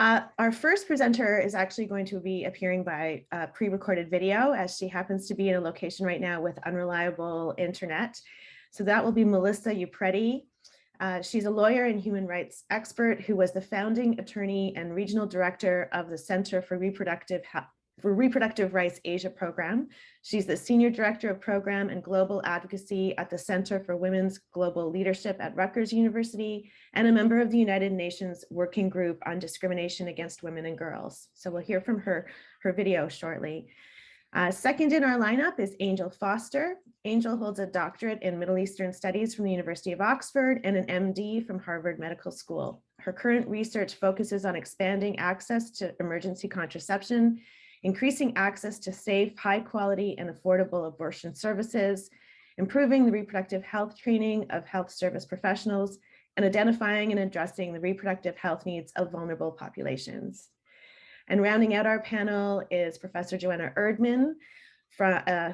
Our first presenter is actually going to be appearing by pre-recorded video, as she happens to be in a location right now with unreliable internet. So that will be Melissa Upreti. She's a lawyer and human rights expert who was the founding attorney and regional director of the Center for Reproductive Rights Asia program. She's the senior director of program and global advocacy at the Center for Women's Global Leadership at Rutgers University and a member of the United Nations Working Group on Discrimination Against Women and Girls. So we'll hear from her video shortly. Second in our lineup is Angel Foster. Angel holds a doctorate in Middle Eastern Studies from the University of Oxford and an MD from Harvard Medical School. Her current research focuses on expanding access to emergency contraception, increasing access to safe, high quality and affordable abortion services, improving the reproductive health training of health service professionals, and identifying and addressing the reproductive health needs of vulnerable populations. And rounding out our panel is Professor Joanna Erdman,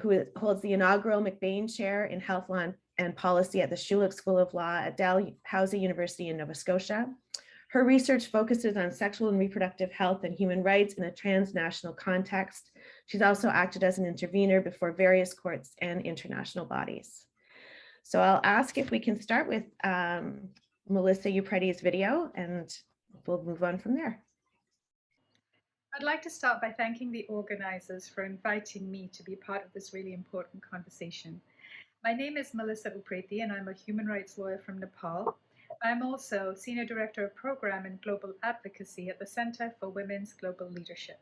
who holds the inaugural McBain Chair in Health Law and Policy at the Schulich School of Law at Dalhousie University in Nova Scotia. Her research focuses on sexual and reproductive health and human rights in a transnational context. She's also acted as an intervener before various courts and international bodies. So I'll ask if we can start with Melissa Upreti's video, and we'll move on from there. I'd like to start by thanking the organizers for inviting me to be part of this really important conversation. My name is Melissa Upreti, and I'm a human rights lawyer from Nepal. I'm also Senior Director of Program and Global Advocacy at the Center for Women's Global Leadership.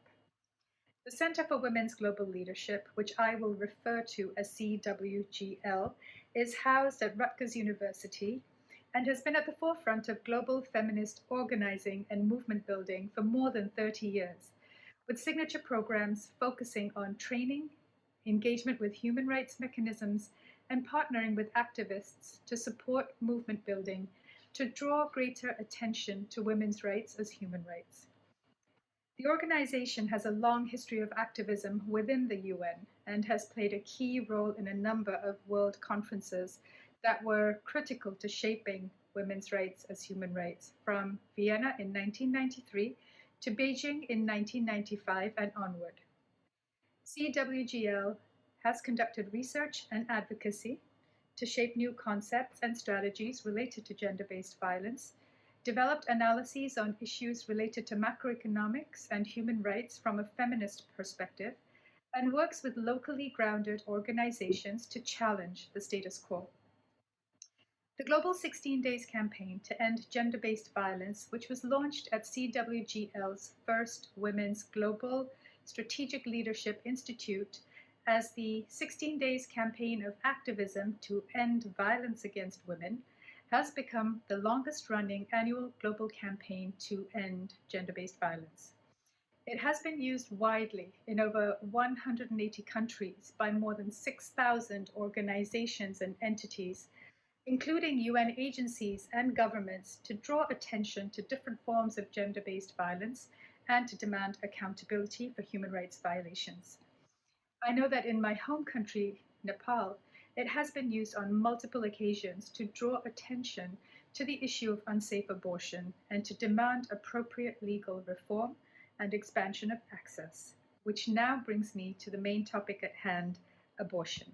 The Center for Women's Global Leadership, which I will refer to as CWGL, is housed at Rutgers University and has been at the forefront of global feminist organizing and movement building for more than 30 years, with signature programs focusing on training, engagement with human rights mechanisms, and partnering with activists to support movement building to draw greater attention to women's rights as human rights. The organization has a long history of activism within the UN and has played a key role in a number of world conferences that were critical to shaping women's rights as human rights, from Vienna in 1993 to Beijing in 1995 and onward. CWGL has conducted research and advocacy to shape new concepts and strategies related to gender-based violence, developed analyses on issues related to macroeconomics and human rights from a feminist perspective, and works with locally grounded organizations to challenge the status quo. The Global 16 Days campaign to end gender-based violence, which was launched at CWGL's first Women's Global Strategic Leadership Institute as the 16 Days campaign of activism to end violence against women, has become the longest-running annual global campaign to end gender-based violence. It has been used widely in over 180 countries by more than 6,000 organizations and entities, including UN agencies and governments, to draw attention to different forms of gender-based violence and to demand accountability for human rights violations. I know that in my home country, Nepal, it has been used on multiple occasions to draw attention to the issue of unsafe abortion and to demand appropriate legal reform and expansion of access, which now brings me to the main topic at hand, abortion.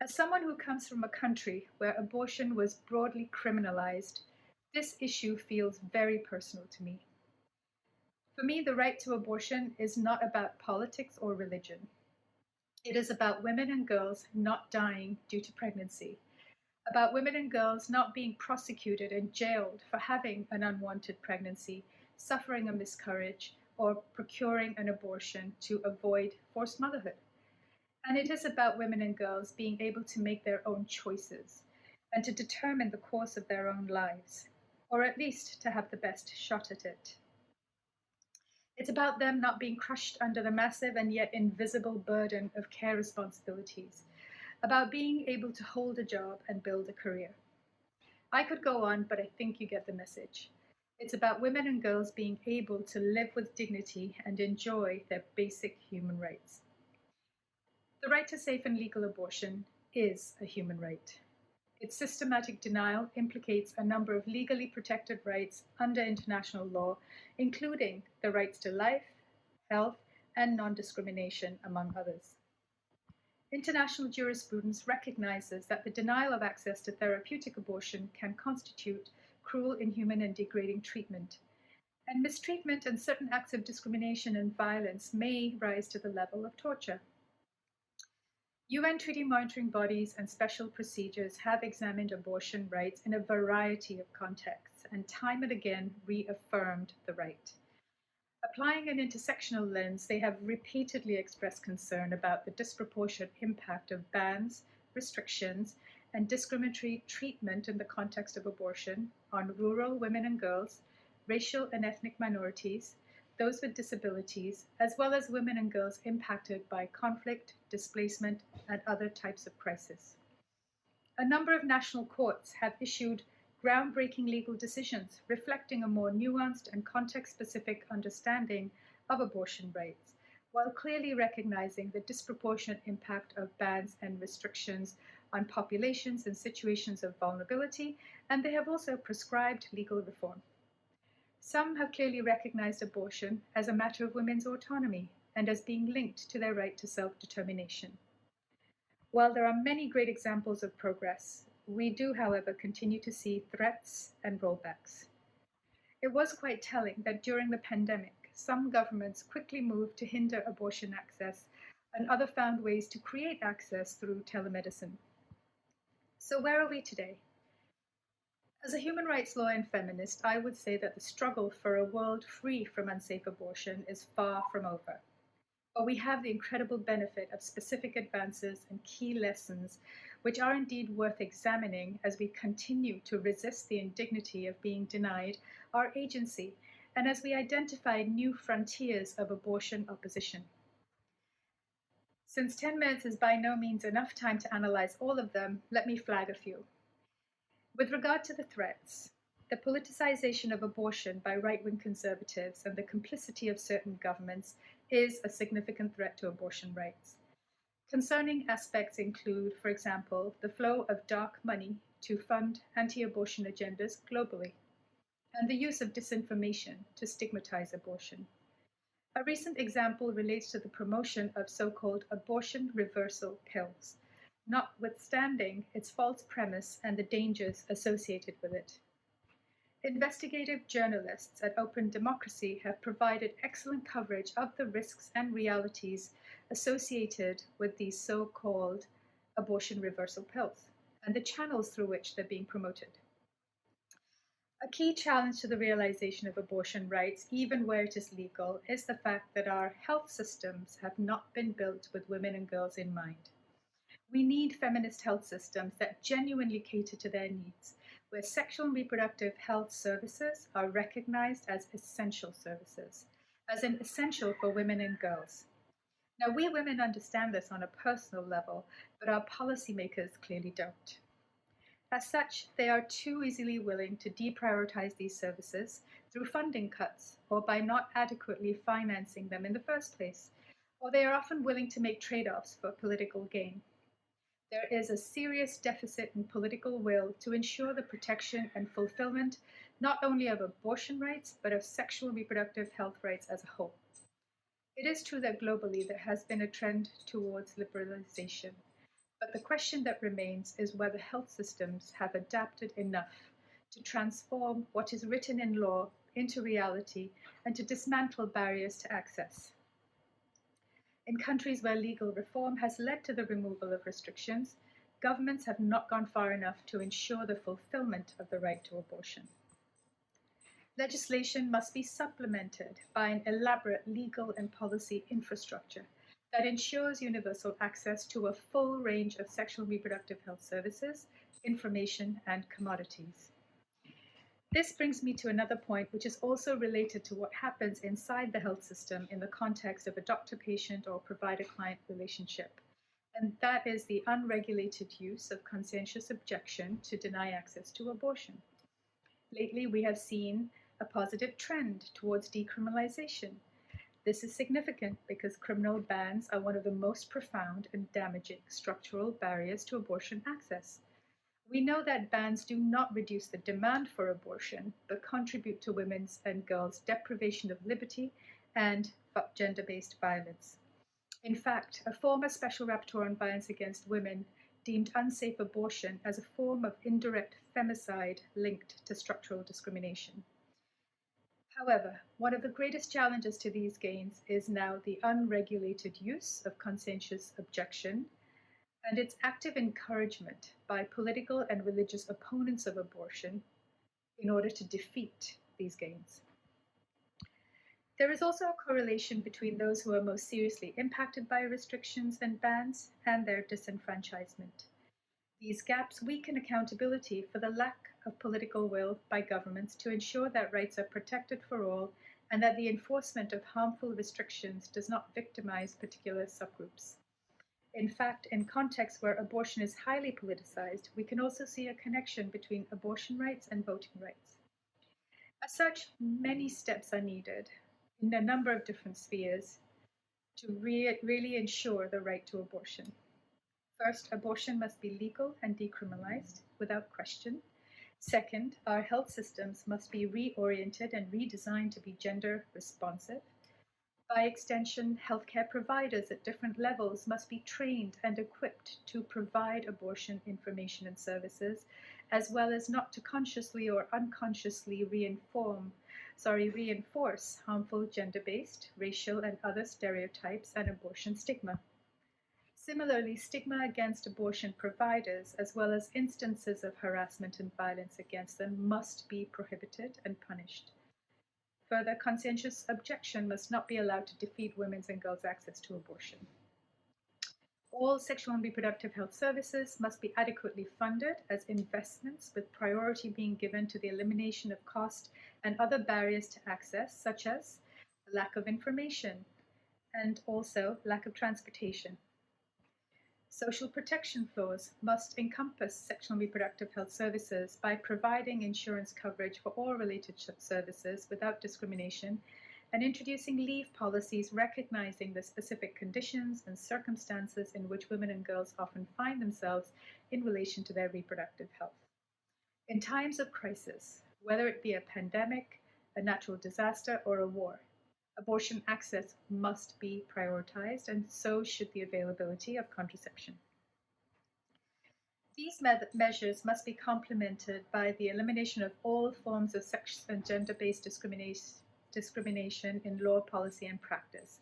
As someone who comes from a country where abortion was broadly criminalized, this issue feels very personal to me. For me, the right to abortion is not about politics or religion. It is about women and girls not dying due to pregnancy, about women and girls not being prosecuted and jailed for having an unwanted pregnancy, suffering a miscarriage, or procuring an abortion to avoid forced motherhood. And it is about women and girls being able to make their own choices and to determine the course of their own lives, or at least to have the best shot at it. It's about them not being crushed under the massive and yet invisible burden of care responsibilities, about being able to hold a job and build a career. I could go on, but I think you get the message. It's about women and girls being able to live with dignity and enjoy their basic human rights. The right to safe and legal abortion is a human right. It Its systematic denial implicates a number of legally protected rights under international law, including the rights to life, health, and non-discrimination, among others. International jurisprudence recognizes that the denial of access to therapeutic abortion can constitute cruel, inhuman, and degrading treatment. And mistreatment and certain acts of discrimination and violence may rise to the level of torture. UN treaty monitoring bodies and special procedures have examined abortion rights in a variety of contexts and time and again reaffirmed the right. Applying an intersectional lens, they have repeatedly expressed concern about the disproportionate impact of bans, restrictions, and discriminatory treatment in the context of abortion on rural women and girls, racial and ethnic minorities, those with disabilities, as well as women and girls impacted by conflict, displacement, and other types of crisis. A number of national courts have issued groundbreaking legal decisions reflecting a more nuanced and context-specific understanding of abortion rights, while clearly recognizing the disproportionate impact of bans and restrictions on populations in situations of vulnerability, and they have also prescribed legal reform. Some have clearly recognized abortion as a matter of women's autonomy and as being linked to their right to self-determination. While there are many great examples of progress, we do, however, continue to see threats and rollbacks. It was quite telling that during the pandemic, some governments quickly moved to hinder abortion access, and others found ways to create access through telemedicine. So where are we today? As a human rights lawyer and feminist, I would say that the struggle for a world free from unsafe abortion is far from over. But we have the incredible benefit of specific advances and key lessons, which are indeed worth examining as we continue to resist the indignity of being denied our agency and as we identify new frontiers of abortion opposition. Since 10 minutes is by no means enough time to analyze all of them, let me flag a few. With regard to the threats, the politicization of abortion by right-wing conservatives and the complicity of certain governments is a significant threat to abortion rights. Concerning aspects include, for example, the flow of dark money to fund anti-abortion agendas globally, and the use of disinformation to stigmatize abortion. A recent example relates to the promotion of so-called abortion reversal pills, notwithstanding its false premise and the dangers associated with it. Investigative journalists at Open Democracy have provided excellent coverage of the risks and realities associated with these so-called abortion reversal pills and the channels through which they're being promoted. A key challenge to the realization of abortion rights, even where it is legal, is the fact that our health systems have not been built with women and girls in mind. We need feminist health systems that genuinely cater to their needs, where sexual and reproductive health services are recognized as essential services, as in essential for women and girls. Now, we women understand this on a personal level, but our policymakers clearly don't. As such, they are too easily willing to deprioritize these services through funding cuts or by not adequately financing them in the first place, or they are often willing to make trade-offs for political gain. There is a serious deficit in political will to ensure the protection and fulfillment not only of abortion rights, but of sexual and reproductive health rights as a whole. It is true that globally there has been a trend towards liberalization, but the question that remains is whether health systems have adapted enough to transform what is written in law into reality and to dismantle barriers to access. In countries where legal reform has led to the removal of restrictions, governments have not gone far enough to ensure the fulfillment of the right to abortion. Legislation must be supplemented by an elaborate legal and policy infrastructure that ensures universal access to a full range of sexual and reproductive health services, information, and commodities. This brings me to another point, which is also related to what happens inside the health system in the context of a doctor-patient or provider-client relationship, and that is the unregulated use of conscientious objection to deny access to abortion. Lately, we have seen a positive trend towards decriminalization. This is significant because criminal bans are one of the most profound and damaging structural barriers to abortion access. We know that bans do not reduce the demand for abortion, but contribute to women's and girls' deprivation of liberty and gender-based violence. In fact, a former Special Rapporteur on Violence Against Women deemed unsafe abortion as a form of indirect femicide linked to structural discrimination. However, one of the greatest challenges to these gains is now the unregulated use of conscientious objection and its active encouragement by political and religious opponents of abortion in order to defeat these gains. There is also a correlation between those who are most seriously impacted by restrictions and bans and their disenfranchisement. These gaps weaken accountability for the lack of political will by governments to ensure that rights are protected for all and that the enforcement of harmful restrictions does not victimize particular subgroups. In fact, in contexts where abortion is highly politicized, we can also see a connection between abortion rights and voting rights. As such, many steps are needed in a number of different spheres to really ensure the right to abortion. First, abortion must be legal and decriminalized without question. Second, our health systems must be reoriented and redesigned to be gender responsive. By extension, healthcare providers at different levels must be trained and equipped to provide abortion information and services, as well as not to consciously or unconsciously reinforce harmful gender-based, racial, and other stereotypes and abortion stigma. Similarly, stigma against abortion providers, as well as instances of harassment and violence against them, must be prohibited and punished. Further, conscientious objection must not be allowed to defeat women's and girls' access to abortion. All sexual and reproductive health services must be adequately funded as investments, with priority being given to the elimination of cost and other barriers to access, such as lack of information and also lack of transportation. Social protection floors must encompass sexual and reproductive health services by providing insurance coverage for all related services without discrimination and introducing leave policies recognizing the specific conditions and circumstances in which women and girls often find themselves in relation to their reproductive health. In times of crisis, whether it be a pandemic, a natural disaster, or a war, abortion access must be prioritized, and so should the availability of contraception. These measures must be complemented by the elimination of all forms of sex and gender-based discrimination in law, policy, and practice,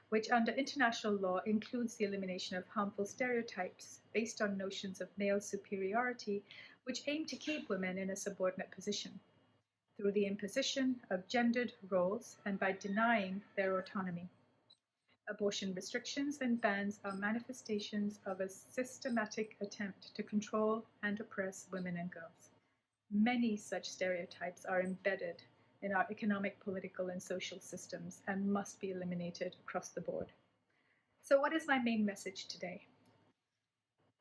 which under international law includes the elimination of harmful stereotypes based on notions of male superiority, which aim to keep women in a subordinate position through the imposition of gendered roles and by denying their autonomy. Abortion restrictions and bans are manifestations of a systematic attempt to control and oppress women and girls. Many such stereotypes are embedded in our economic, political, and social systems and must be eliminated across the board. So what is my main message today?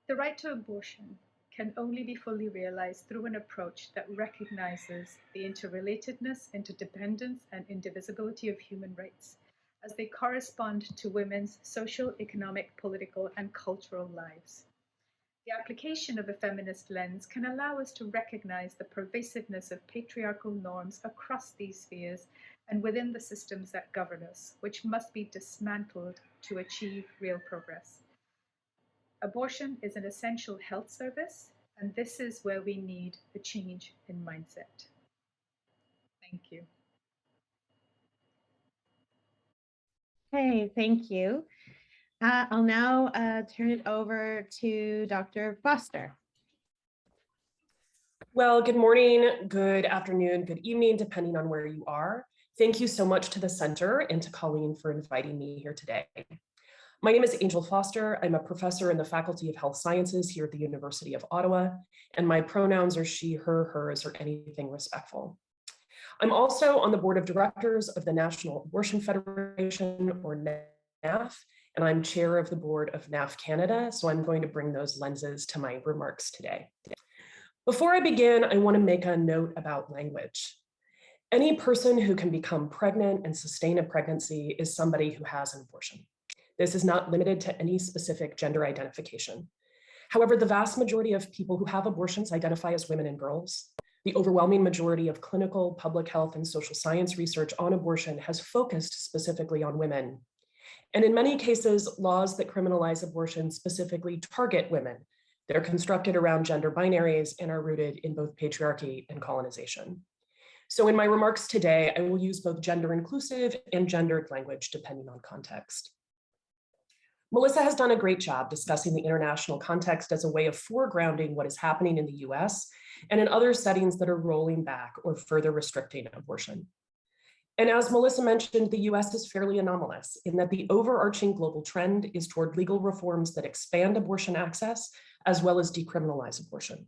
The right to abortion can only be fully realized through an approach that recognizes the interrelatedness, interdependence, and indivisibility of human rights as they correspond to women's social, economic, political, and cultural lives. The application of a feminist lens can allow us to recognize the pervasiveness of patriarchal norms across these spheres and within the systems that govern us, which must be dismantled to achieve real progress. Abortion is an essential health service, and this is where we need a change in mindset. Thank you. Hey, thank you. I'll now turn it over to Dr. Foster. Well, good morning, good afternoon, good evening, depending on where you are. Thank you so much to the center and to Colleen for inviting me here today. My name is Angel Foster. I'm a professor in the Faculty of Health Sciences here at the University of Ottawa, and my pronouns are she, her, hers, or anything respectful. I'm also on the board of directors of the National Abortion Federation, or NAF, and I'm chair of the board of NAF Canada, so I'm going to bring those lenses to my remarks today. Before I begin, I want to make a note about language. Any person who can become pregnant and sustain a pregnancy is somebody who has an abortion. This is not limited to any specific gender identification. However, the vast majority of people who have abortions identify as women and girls. The overwhelming majority of clinical, public health, and social science research on abortion has focused specifically on women. And in many cases, laws that criminalize abortion specifically target women. They're constructed around gender binaries and are rooted in both patriarchy and colonization. So in my remarks today, I will use both gender inclusive and gendered language depending on context. Melissa has done a great job discussing the international context as a way of foregrounding what is happening in the US and in other settings that are rolling back or further restricting abortion. And as Melissa mentioned, the US is fairly anomalous in that the overarching global trend is toward legal reforms that expand abortion access as well as decriminalize abortion.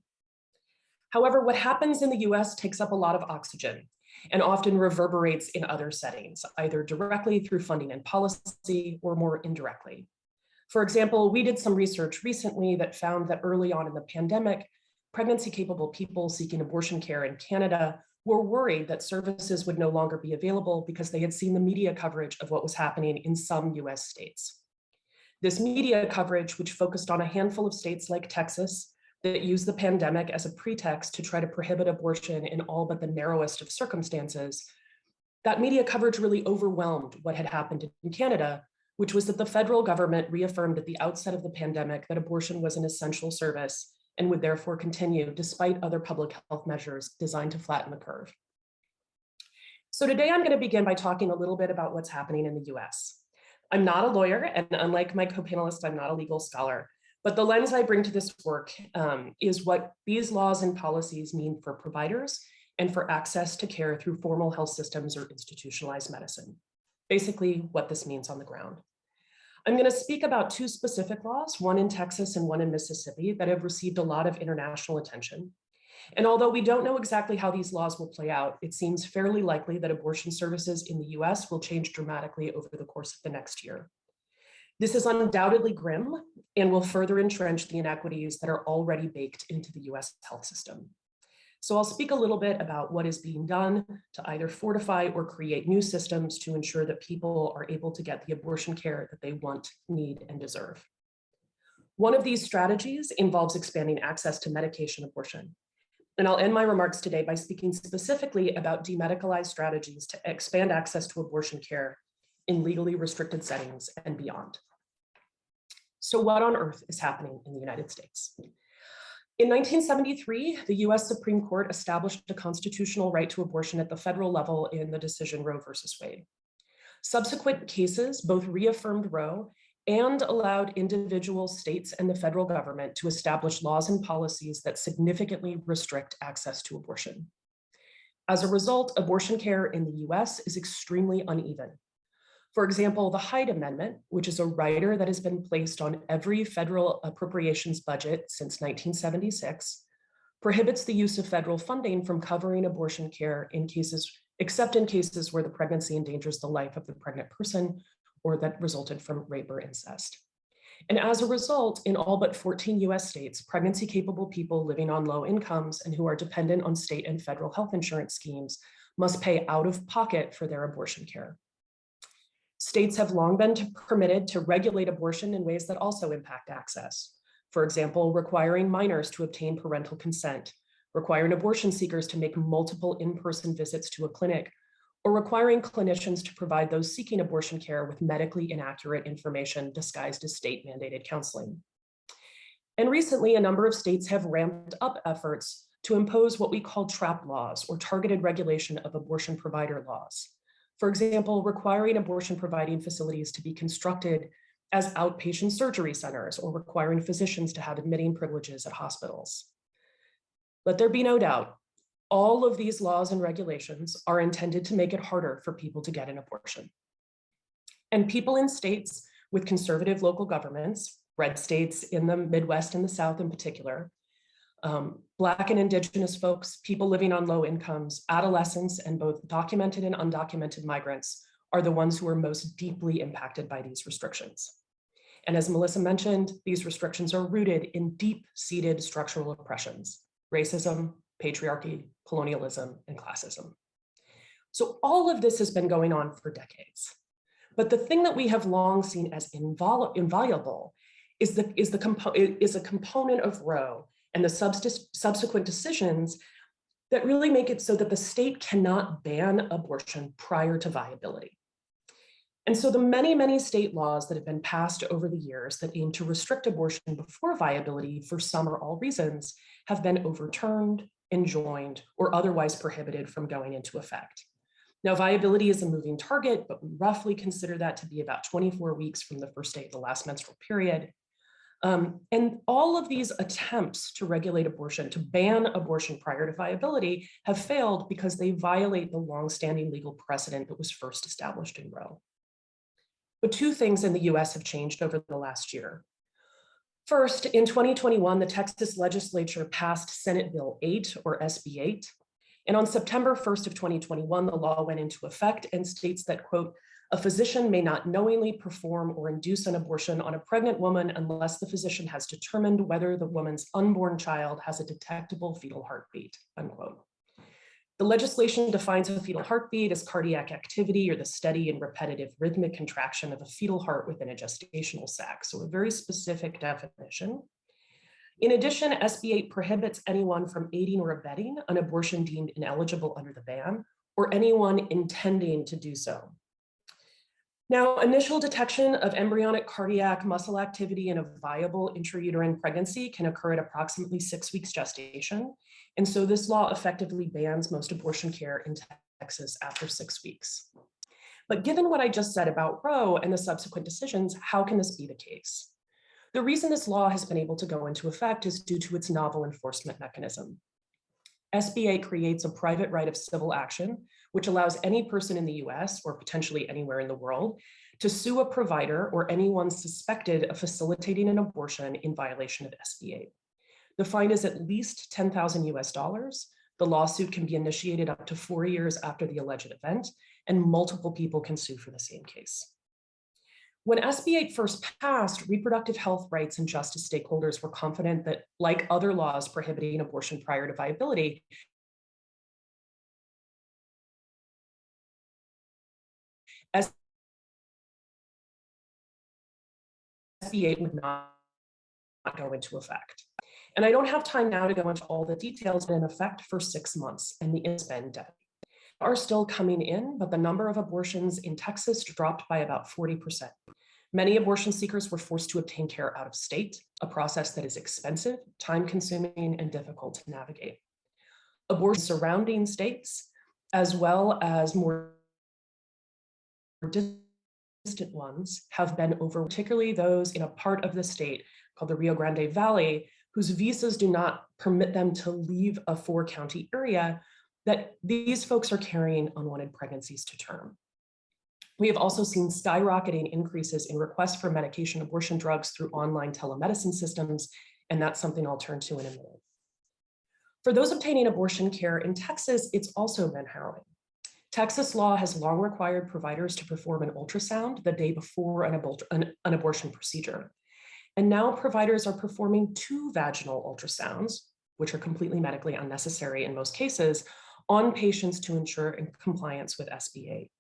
However, what happens in the US takes up a lot of oxygen and often reverberates in other settings, either directly through funding and policy or more indirectly. For example, we did some research recently that found that early on in the pandemic, pregnancy-capable people seeking abortion care in Canada were worried that services would no longer be available because they had seen the media coverage of what was happening in some US states. This media coverage, which focused on a handful of states like Texas, that used the pandemic as a pretext to try to prohibit abortion in all but the narrowest of circumstances, that media coverage really overwhelmed what had happened in Canada, which was that the federal government reaffirmed at the outset of the pandemic that abortion was an essential service and would therefore continue despite other public health measures designed to flatten the curve. So today I'm going to begin by talking a little bit about what's happening in the US. I'm not a lawyer, and unlike my co-panelists, I'm not a legal scholar. But the lens I bring to this work is what these laws and policies mean for providers and for access to care through formal health systems or institutionalized medicine. Basically, what this means on the ground. I'm going to speak about two specific laws, one in Texas and one in Mississippi, that have received a lot of international attention. And although we don't know exactly how these laws will play out, it seems fairly likely that abortion services in the US will change dramatically over the course of the next year. This is undoubtedly grim and will further entrench the inequities that are already baked into the US health system. So I'll speak a little bit about what is being done to either fortify or create new systems to ensure that people are able to get the abortion care that they want, need, and deserve. One of these strategies involves expanding access to medication abortion. And I'll end my remarks today by speaking specifically about demedicalized strategies to expand access to abortion care in legally restricted settings and beyond. So what on earth is happening in the United States? In 1973, the US Supreme Court established a constitutional right to abortion at the federal level in the decision Roe versus Wade. Subsequent cases both reaffirmed Roe and allowed individual states and the federal government to establish laws and policies that significantly restrict access to abortion. As a result, abortion care in the US is extremely uneven. For example, the Hyde Amendment, which is a rider that has been placed on every federal appropriations budget since 1976, prohibits the use of federal funding from covering abortion care in cases, except in cases where the pregnancy endangers the life of the pregnant person or that resulted from rape or incest. And as a result, in all but 14 US states, pregnancy-capable people living on low incomes and who are dependent on state and federal health insurance schemes must pay out of pocket for their abortion care. States have long been permitted to regulate abortion in ways that also impact access. For example, requiring minors to obtain parental consent, requiring abortion seekers to make multiple in-person visits to a clinic, or requiring clinicians to provide those seeking abortion care with medically inaccurate information disguised as state-mandated counseling. And recently, a number of states have ramped up efforts to impose what we call trap laws or targeted regulation of abortion provider laws. For example, requiring abortion providing facilities to be constructed as outpatient surgery centers or requiring physicians to have admitting privileges at hospitals. Let there be no doubt, all of these laws and regulations are intended to make it harder for people to get an abortion. And people in states with conservative local governments, red states in the Midwest and the South in particular, Black and Indigenous folks, people living on low incomes, adolescents, and both documented and undocumented migrants are the ones who are most deeply impacted by these restrictions. And as Melissa mentioned, these restrictions are rooted in deep-seated structural oppressions, racism, patriarchy, colonialism, and classism. So all of this has been going on for decades. But the thing that we have long seen as inviolable is a component of Roe and the subsequent decisions that really make it so that the state cannot ban abortion prior to viability. And so the many, many state laws that have been passed over the years that aim to restrict abortion before viability for some or all reasons have been overturned, enjoined, or otherwise prohibited from going into effect. Now, viability is a moving target, but we roughly consider that to be about 24 weeks from the first day of the last menstrual period. And all of these attempts to regulate abortion, to ban abortion prior to viability, have failed because they violate the longstanding legal precedent that was first established in Roe. But two things in the US have changed over the last year. First, in 2021, the Texas legislature passed Senate Bill 8, or SB 8. And on September 1st of 2021, the law went into effect and states that, quote, a physician may not knowingly perform or induce an abortion on a pregnant woman unless the physician has determined whether the woman's unborn child has a detectable fetal heartbeat, unquote. The legislation defines a fetal heartbeat as cardiac activity or the steady and repetitive rhythmic contraction of a fetal heart within a gestational sac, so a very specific definition. In addition, SB 8 prohibits anyone from aiding or abetting an abortion deemed ineligible under the ban, or anyone intending to do so. Now, initial detection of embryonic cardiac muscle activity in a viable intrauterine pregnancy can occur at approximately 6 weeks gestation. And so this law effectively bans most abortion care in Texas after 6 weeks. But given what I just said about Roe and the subsequent decisions, how can this be the case? The reason this law has been able to go into effect is due to its novel enforcement mechanism. SB 8 creates a private right of civil action, which allows any person in the US or potentially anywhere in the world to sue a provider or anyone suspected of facilitating an abortion in violation of SB 8. The fine is at least $10,000 US. The lawsuit can be initiated up to 4 years after the alleged event, and multiple people can sue for the same case. When SB 8 first passed, reproductive health rights and justice stakeholders were confident that, like other laws prohibiting abortion prior to viability, SB 8 would not go into effect. And I don't have time now to go into all the details, but in effect for 6 months, and the it's been dead. Are still coming in, but the number of abortions in Texas dropped by about 40%. Many abortion seekers were forced to obtain care out of state, a process that is expensive, time-consuming, and difficult to navigate. Abortion surrounding states, as well as more distant ones, have been over, particularly those in a part of the state called the Rio Grande Valley, whose visas do not permit them to leave a 4-county area, that these folks are carrying unwanted pregnancies to term. We have also seen skyrocketing increases in requests for medication abortion drugs through online telemedicine systems, and that's something I'll turn to in a minute. For those obtaining abortion care in Texas, it's also been harrowing. Texas law has long required providers to perform an ultrasound the day before an abortion procedure. And now providers are performing 2 vaginal ultrasounds, which are completely medically unnecessary in most cases, on patients to ensure compliance with SB 8.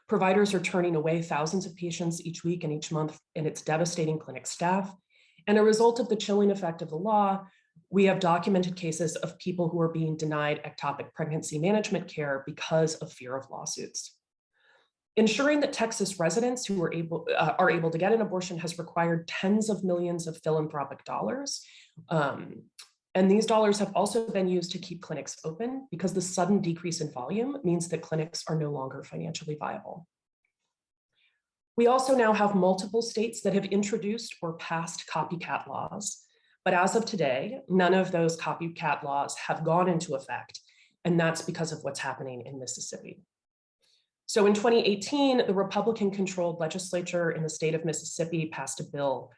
Providers are turning away thousands of patients each week and each month, and it's devastating clinic staff. And a result of the chilling effect of the law, we have documented cases of people who are being denied ectopic pregnancy management care because of fear of lawsuits. Ensuring that Texas residents who are able to get an abortion has required tens of millions of philanthropic dollars. And these dollars have also been used to keep clinics open because the sudden decrease in volume means that clinics are no longer financially viable. We also now have multiple states that have introduced or passed copycat laws. But as of today, none of those copycat laws have gone into effect. And that's because of what's happening in Mississippi. So in 2018, the Republican-controlled legislature in the state of Mississippi passed a bill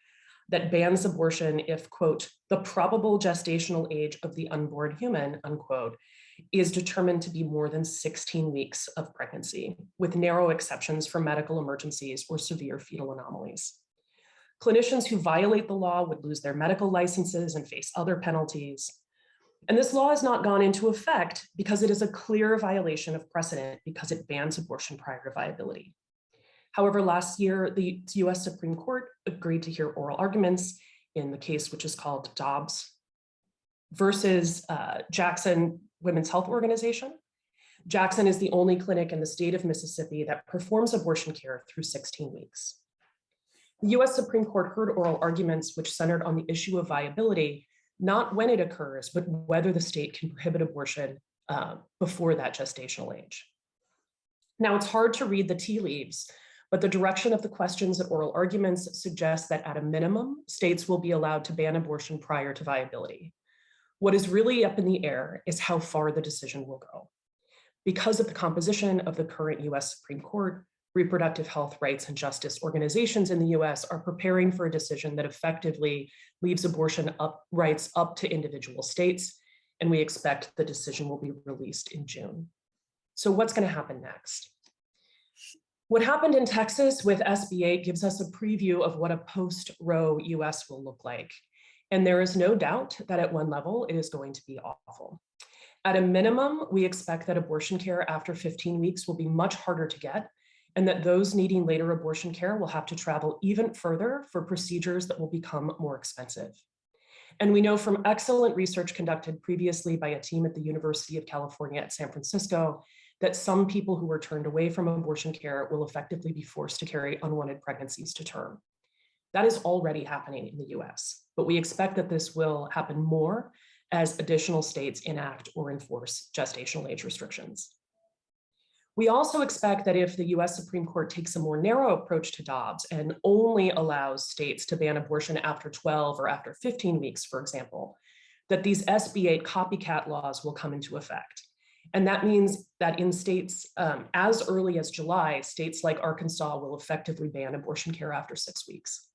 that bans abortion if, quote, the probable gestational age of the unborn human, unquote, is determined to be more than 16 weeks of pregnancy, with narrow exceptions for medical emergencies or severe fetal anomalies. Clinicians who violate the law would lose their medical licenses and face other penalties. And this law has not gone into effect because it is a clear violation of precedent because it bans abortion prior to viability. However, last year, the US Supreme Court agreed to hear oral arguments in the case, which is called Dobbs versus Jackson Women's Health Organization. Jackson is the only clinic in the state of Mississippi that performs abortion care through 16 weeks. The US Supreme Court heard oral arguments which centered on the issue of viability, not when it occurs, but whether the state can prohibit abortion before that gestational age. Now, it's hard to read the tea leaves, but the direction of the questions at oral arguments suggests that at a minimum, states will be allowed to ban abortion prior to viability. What is really up in the air is how far the decision will go. Because of the composition of the current US Supreme Court, reproductive health rights and justice organizations in the US are preparing for a decision that effectively leaves abortion rights up to individual states, and we expect the decision will be released in June. So what's going to happen next? What happened in Texas with SB 8 gives us a preview of what a post-Roe US will look like. And there is no doubt that at one level, it is going to be awful. At a minimum, we expect that abortion care after 15 weeks will be much harder to get, and that those needing later abortion care will have to travel even further for procedures that will become more expensive. And we know from excellent research conducted previously by a team at the University of California at San Francisco that some people who were turned away from abortion care will effectively be forced to carry unwanted pregnancies to term. That is already happening in the US, but we expect that this will happen more as additional states enact or enforce gestational age restrictions. We also expect that if the US Supreme Court takes a more narrow approach to Dobbs and only allows states to ban abortion after 12 or after 15 weeks, for example, that these SB 8 copycat laws will come into effect. And that means that in states as early as July, states like Arkansas will effectively ban abortion care after 6 weeks.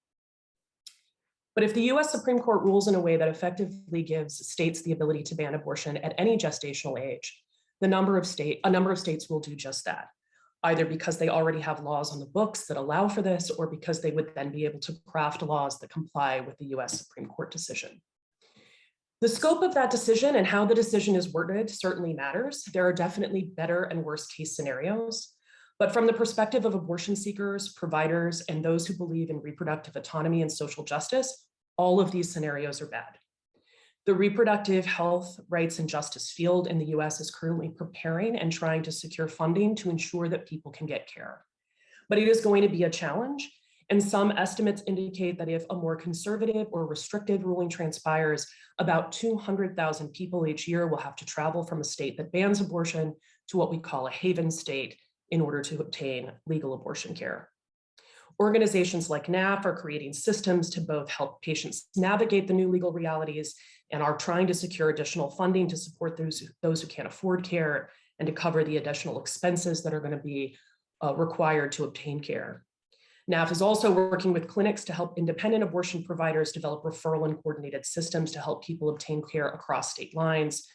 But if the US Supreme Court rules in a way that effectively gives states the ability to ban abortion at any gestational age, a number of states will do just that, either because they already have laws on the books that allow for this, or because they would then be able to craft laws that comply with the US Supreme Court decision. The scope of that decision and how the decision is worded certainly matters. There are definitely better and worse case scenarios. But from the perspective of abortion seekers, providers, and those who believe in reproductive autonomy and social justice, all of these scenarios are bad. The reproductive health, rights, and justice field in the US is currently preparing and trying to secure funding to ensure that people can get care. But it is going to be a challenge, and some estimates indicate that if a more conservative or restrictive ruling transpires, about 200,000 people each year will have to travel from a state that bans abortion to what we call a haven state in order to obtain legal abortion care. Organizations like NAF are creating systems to both help patients navigate the new legal realities and are trying to secure additional funding to support those who can't afford care and to cover the additional expenses that are going to be required to obtain care. NAF is also working with clinics to help independent abortion providers develop referral and coordinated systems to help people obtain care across state lines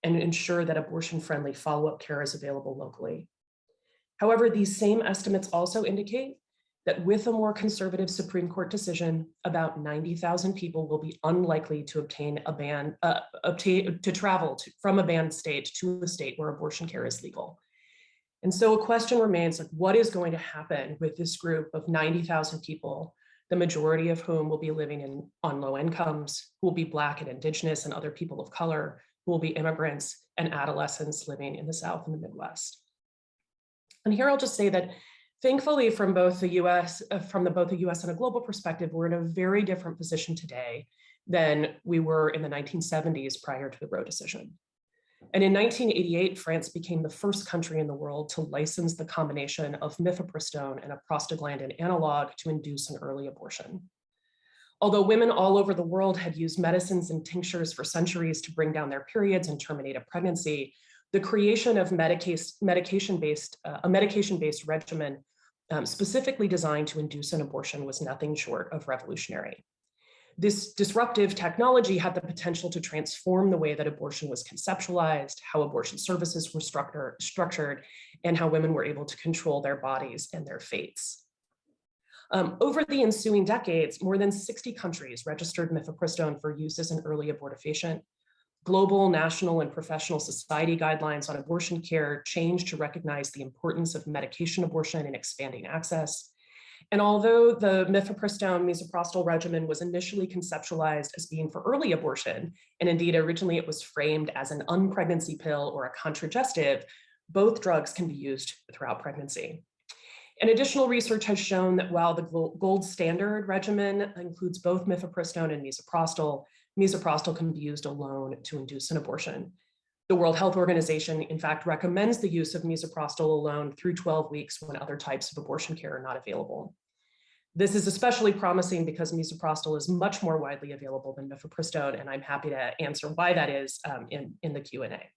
and ensure that abortion-friendly follow-up care is available locally. However, these same estimates also indicate that with a more conservative Supreme Court decision, about 90,000 people will be unlikely to obtain a ban, to travel from a banned state to a state where abortion care is legal. And so a question remains, like, what is going to happen with this group of 90,000 people, the majority of whom will be living on low incomes, who will be Black and Indigenous and other people of color, who will be immigrants and adolescents living in the South and the Midwest. And here I'll just say that thankfully, from both the US and a global perspective, we're in a very different position today than we were in the 1970s prior to the Roe decision. And in 1988, France became the first country in the world to license the combination of mifepristone and a prostaglandin analog to induce an early abortion. Although women all over the world had used medicines and tinctures for centuries to bring down their periods and terminate a pregnancy, the creation of a medication-based regimen specifically designed to induce an abortion was nothing short of revolutionary. This disruptive technology had the potential to transform the way that abortion was conceptualized, how abortion services were structured, and how women were able to control their bodies and their fates. Over the ensuing decades, more than 60 countries registered mifepristone for use as an early abortifacient. Global, national, and professional society guidelines on abortion care changed to recognize the importance of medication abortion in expanding access. And although the mifepristone misoprostol regimen was initially conceptualized as being for early abortion, and indeed originally it was framed as an unpregnancy pill or a contragestive, both drugs can be used throughout pregnancy. And additional research has shown that while the gold standard regimen includes both mifepristone and misoprostol can be used alone to induce an abortion. The World Health Organization, in fact, recommends the use of misoprostol alone through 12 weeks when other types of abortion care are not available. This is especially promising because misoprostol is much more widely available than mifepristone, and I'm happy to answer why that is in the Q&A.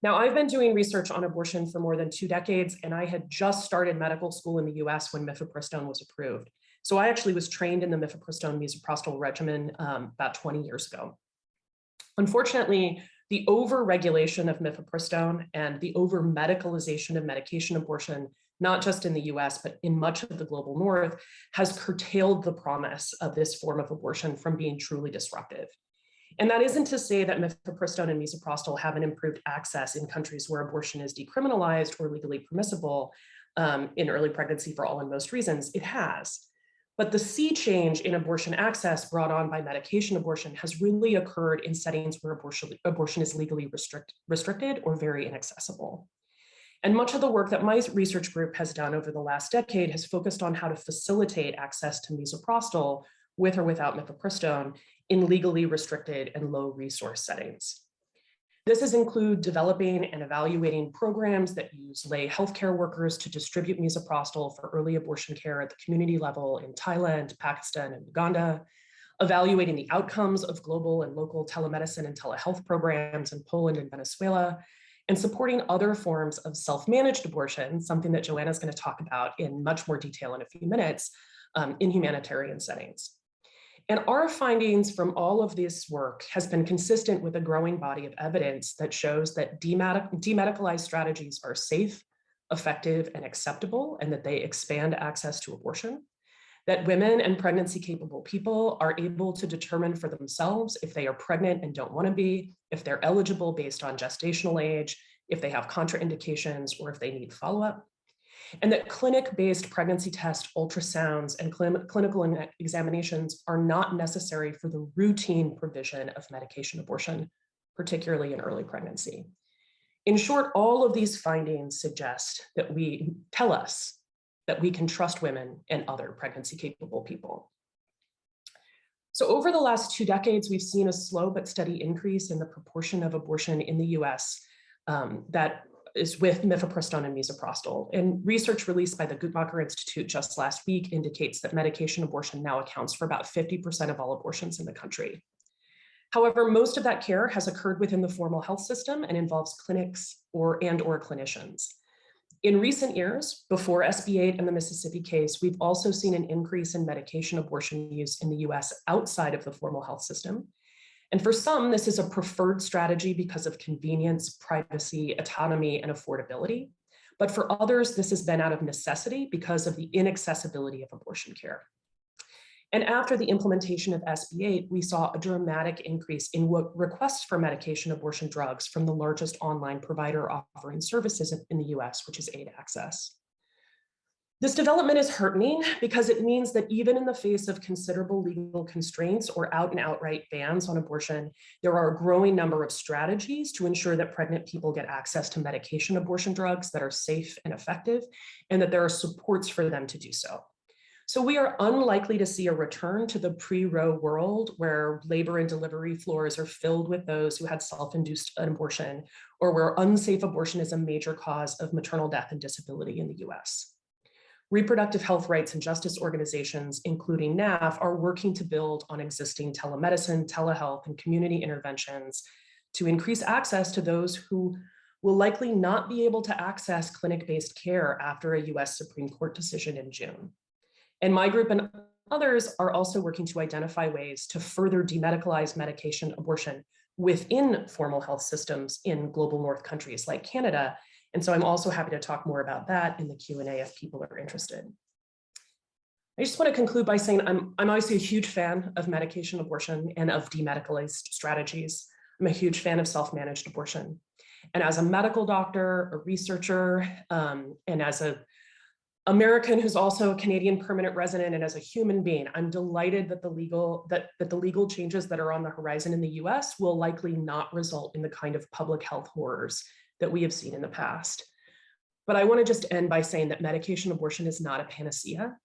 Now, I've been doing research on abortion for more than 2 decades, and I had just started medical school in the US when mifepristone was approved. So I actually was trained in the mifepristone misoprostol regimen about 20 years ago. Unfortunately, the over-regulation of mifepristone and the over-medicalization of medication abortion, not just in the US, but in much of the global north, has curtailed the promise of this form of abortion from being truly disruptive. And that isn't to say that mifepristone and misoprostol haven't improved access in countries where abortion is decriminalized or legally permissible in early pregnancy for all and most reasons. It has. But the sea change in abortion access brought on by medication abortion has really occurred in settings where abortion is legally restricted or very inaccessible. And much of the work that my research group has done over the last decade has focused on how to facilitate access to misoprostol with or without mifepristone in legally restricted and low resource settings. This has included developing and evaluating programs that use lay healthcare workers to distribute misoprostol for early abortion care at the community level in Thailand, Pakistan, and Uganda, evaluating the outcomes of global and local telemedicine and telehealth programs in Poland and Venezuela, and supporting other forms of self-managed abortion, something that Joanna's going to talk about in much more detail in a few minutes, in humanitarian settings. And our findings from all of this work has been consistent with a growing body of evidence that shows that demedicalized strategies are safe, effective, and acceptable, and that they expand access to abortion, that women and pregnancy-capable people are able to determine for themselves if they are pregnant and don't want to be, if they're eligible based on gestational age, if they have contraindications, or if they need follow-up, and that clinic-based pregnancy tests, ultrasounds, and clinical examinations are not necessary for the routine provision of medication abortion, particularly in early pregnancy. In short, all of these findings suggest that tell us that we can trust women and other pregnancy-capable people. So over the last 2 decades, we've seen a slow but steady increase in the proportion of abortion in the US that is with mifepristone and misoprostol. And research released by the Guttmacher Institute just last week indicates that medication abortion now accounts for about 50% of all abortions in the country. However, most of that care has occurred within the formal health system and involves clinics or clinicians. In recent years, before SB 8 and the Mississippi case, we've also seen an increase in medication abortion use in the US outside of the formal health system. And for some, this is a preferred strategy because of convenience, privacy, autonomy, and affordability. But for others, this has been out of necessity because of the inaccessibility of abortion care. And after the implementation of SB 8, we saw a dramatic increase in requests for medication abortion drugs from the largest online provider offering services in the US, which is Aid Access. This development is heartening because it means that even in the face of considerable legal constraints or out and outright bans on abortion, there are a growing number of strategies to ensure that pregnant people get access to medication abortion drugs that are safe and effective, and that there are supports for them to do so. So we are unlikely to see a return to the pre-Roe world where labor and delivery floors are filled with those who had self-induced abortion, or where unsafe abortion is a major cause of maternal death and disability in the US. Reproductive health rights and justice organizations, including NAF, are working to build on existing telemedicine, telehealth, and community interventions to increase access to those who will likely not be able to access clinic-based care after a US Supreme Court decision in June. And my group and others are also working to identify ways to further demedicalize medication abortion within formal health systems in global North countries like Canada. And so I'm also happy to talk more about that in the Q&A if people are interested. I just want to conclude by saying I'm obviously a huge fan of medication abortion and of demedicalized strategies. I'm a huge fan of self-managed abortion. And as a medical doctor, a researcher, and as a American who's also a Canadian permanent resident, and as a human being, I'm delighted that the legal changes that are on the horizon in the US will likely not result in the kind of public health horrors that we have seen in the past. But I want to just end by saying that medication abortion is not a panacea,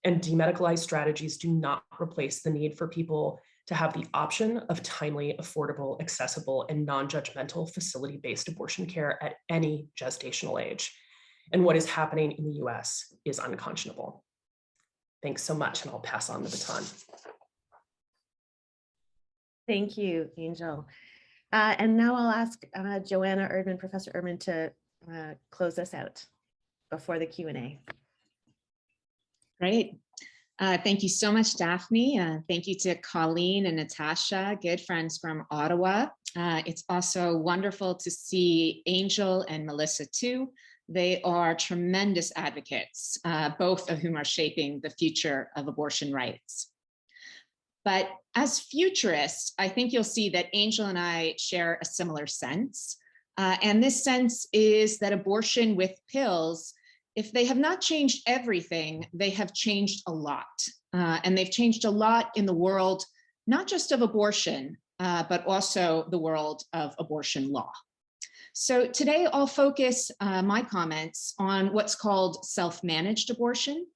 and demedicalized strategies do not replace the need for people to have the option of timely, affordable, accessible, and non-judgmental facility-based abortion care at any gestational age. And what is happening in the US is unconscionable. Thanks so much, and I'll pass on the baton. Thank you, Angel. And now I'll ask Joanna Erdman, Professor Erdman, to close us out before the Q&A. Great. Thank you so much, Daphne. Thank you to Colleen and Natasha, good friends from Ottawa. It's also wonderful to see Angel and Melissa too. They are tremendous advocates, both of whom are shaping the future of abortion rights. But as futurists, I think you'll see that Angel and I share a similar sense. And this sense is that abortion with pills, if they have not changed everything, they have changed a lot. And they've changed a lot in the world, not just of abortion, but also the world of abortion law. So today I'll focus my comments on what's called self-managed abortion.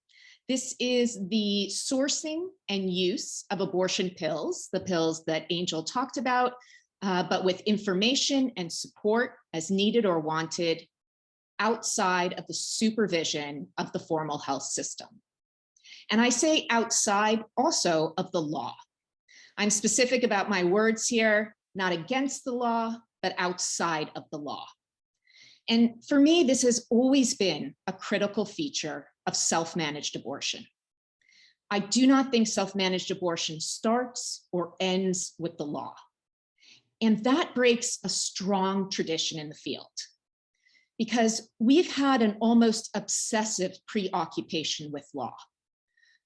This is the sourcing and use of abortion pills, the pills that Angel talked about, but with information and support as needed or wanted outside of the supervision of the formal health system. And I say outside also of the law. I'm specific about my words here, not against the law, but outside of the law. And for me, this has always been a critical feature of self-managed abortion. I do not think self-managed abortion starts or ends with the law. And that breaks a strong tradition in the field, because we've had an almost obsessive preoccupation with law.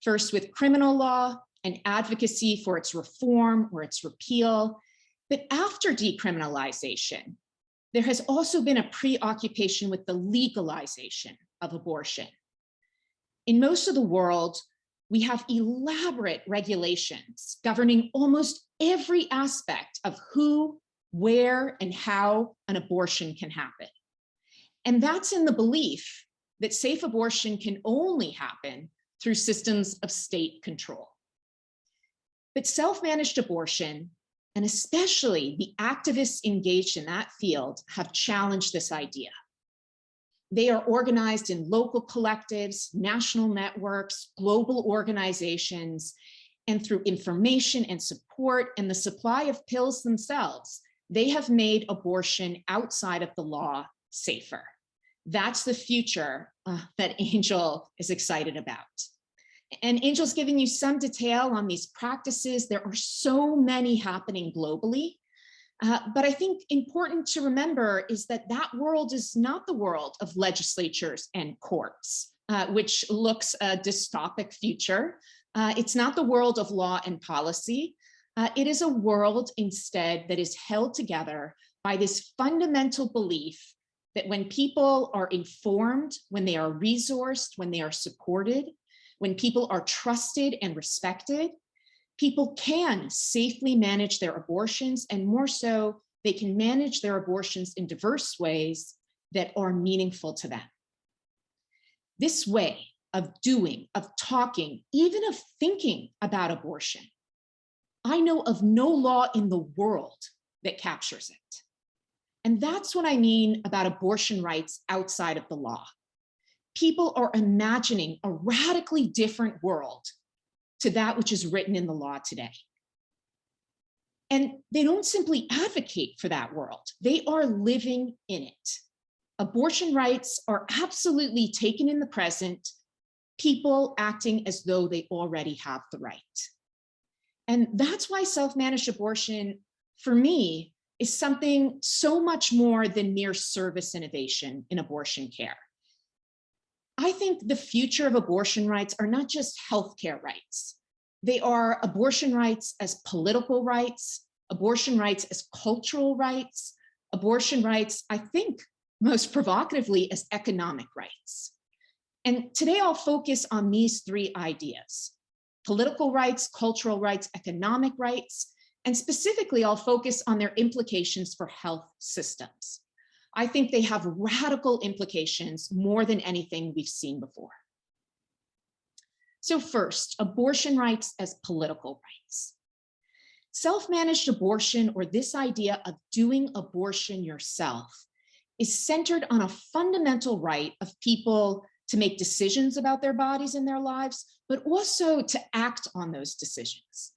First with criminal law and advocacy for its reform or its repeal. But after decriminalization, there has also been a preoccupation with the legalization of abortion. In most of the world, we have elaborate regulations governing almost every aspect of who, where, and how an abortion can happen. And that's in the belief that safe abortion can only happen through systems of state control. But self-managed abortion, and especially the activists engaged in that field, have challenged this idea. They are organized in local collectives, national networks, global organizations, and through information and support and the supply of pills themselves, they have made abortion outside of the law safer. That's the future that Angel is excited about. And Angel's giving you some detail on these practices. There are so many happening globally. But I think important to remember is that that world is not the world of legislatures and courts, which looks a dystopic future. It's not the world of law and policy. It is a world instead that is held together by this fundamental belief that when people are informed, when they are resourced, when they are supported, when people are trusted and respected, people can safely manage their abortions, and more so, they can manage their abortions in diverse ways that are meaningful to them. This way of doing, of talking, even of thinking about abortion, I know of no law in the world that captures it. And that's what I mean about abortion rights outside of the law. People are imagining a radically different world to that which is written in the law today. And they don't simply advocate for that world, they are living in it. Abortion rights are absolutely taken in the present, people acting as though they already have the right. And that's why self-managed abortion, for me, is something so much more than mere service innovation in abortion care. I think the future of abortion rights are not just healthcare rights. They are abortion rights as political rights, abortion rights as cultural rights, abortion rights, I think, most provocatively as economic rights. And today I'll focus on these three ideas: political rights, cultural rights, economic rights, and specifically I'll focus on their implications for health systems. I think they have radical implications more than anything we've seen before. So first, abortion rights as political rights. Self-managed abortion, or this idea of doing abortion yourself, is centered on a fundamental right of people to make decisions about their bodies and their lives, but also to act on those decisions.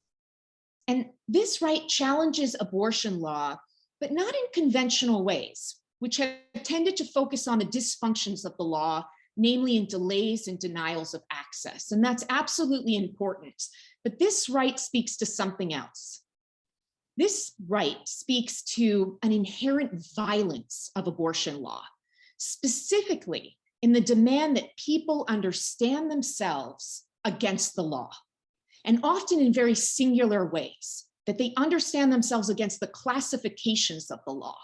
And this right challenges abortion law, but not in conventional ways, which have tended to focus on the dysfunctions of the law, namely in delays and denials of access. And that's absolutely important. But this right speaks to something else. This right speaks to an inherent violence of abortion law, specifically in the demand that people understand themselves against the law, and often in very singular ways, that they understand themselves against the classifications of the law.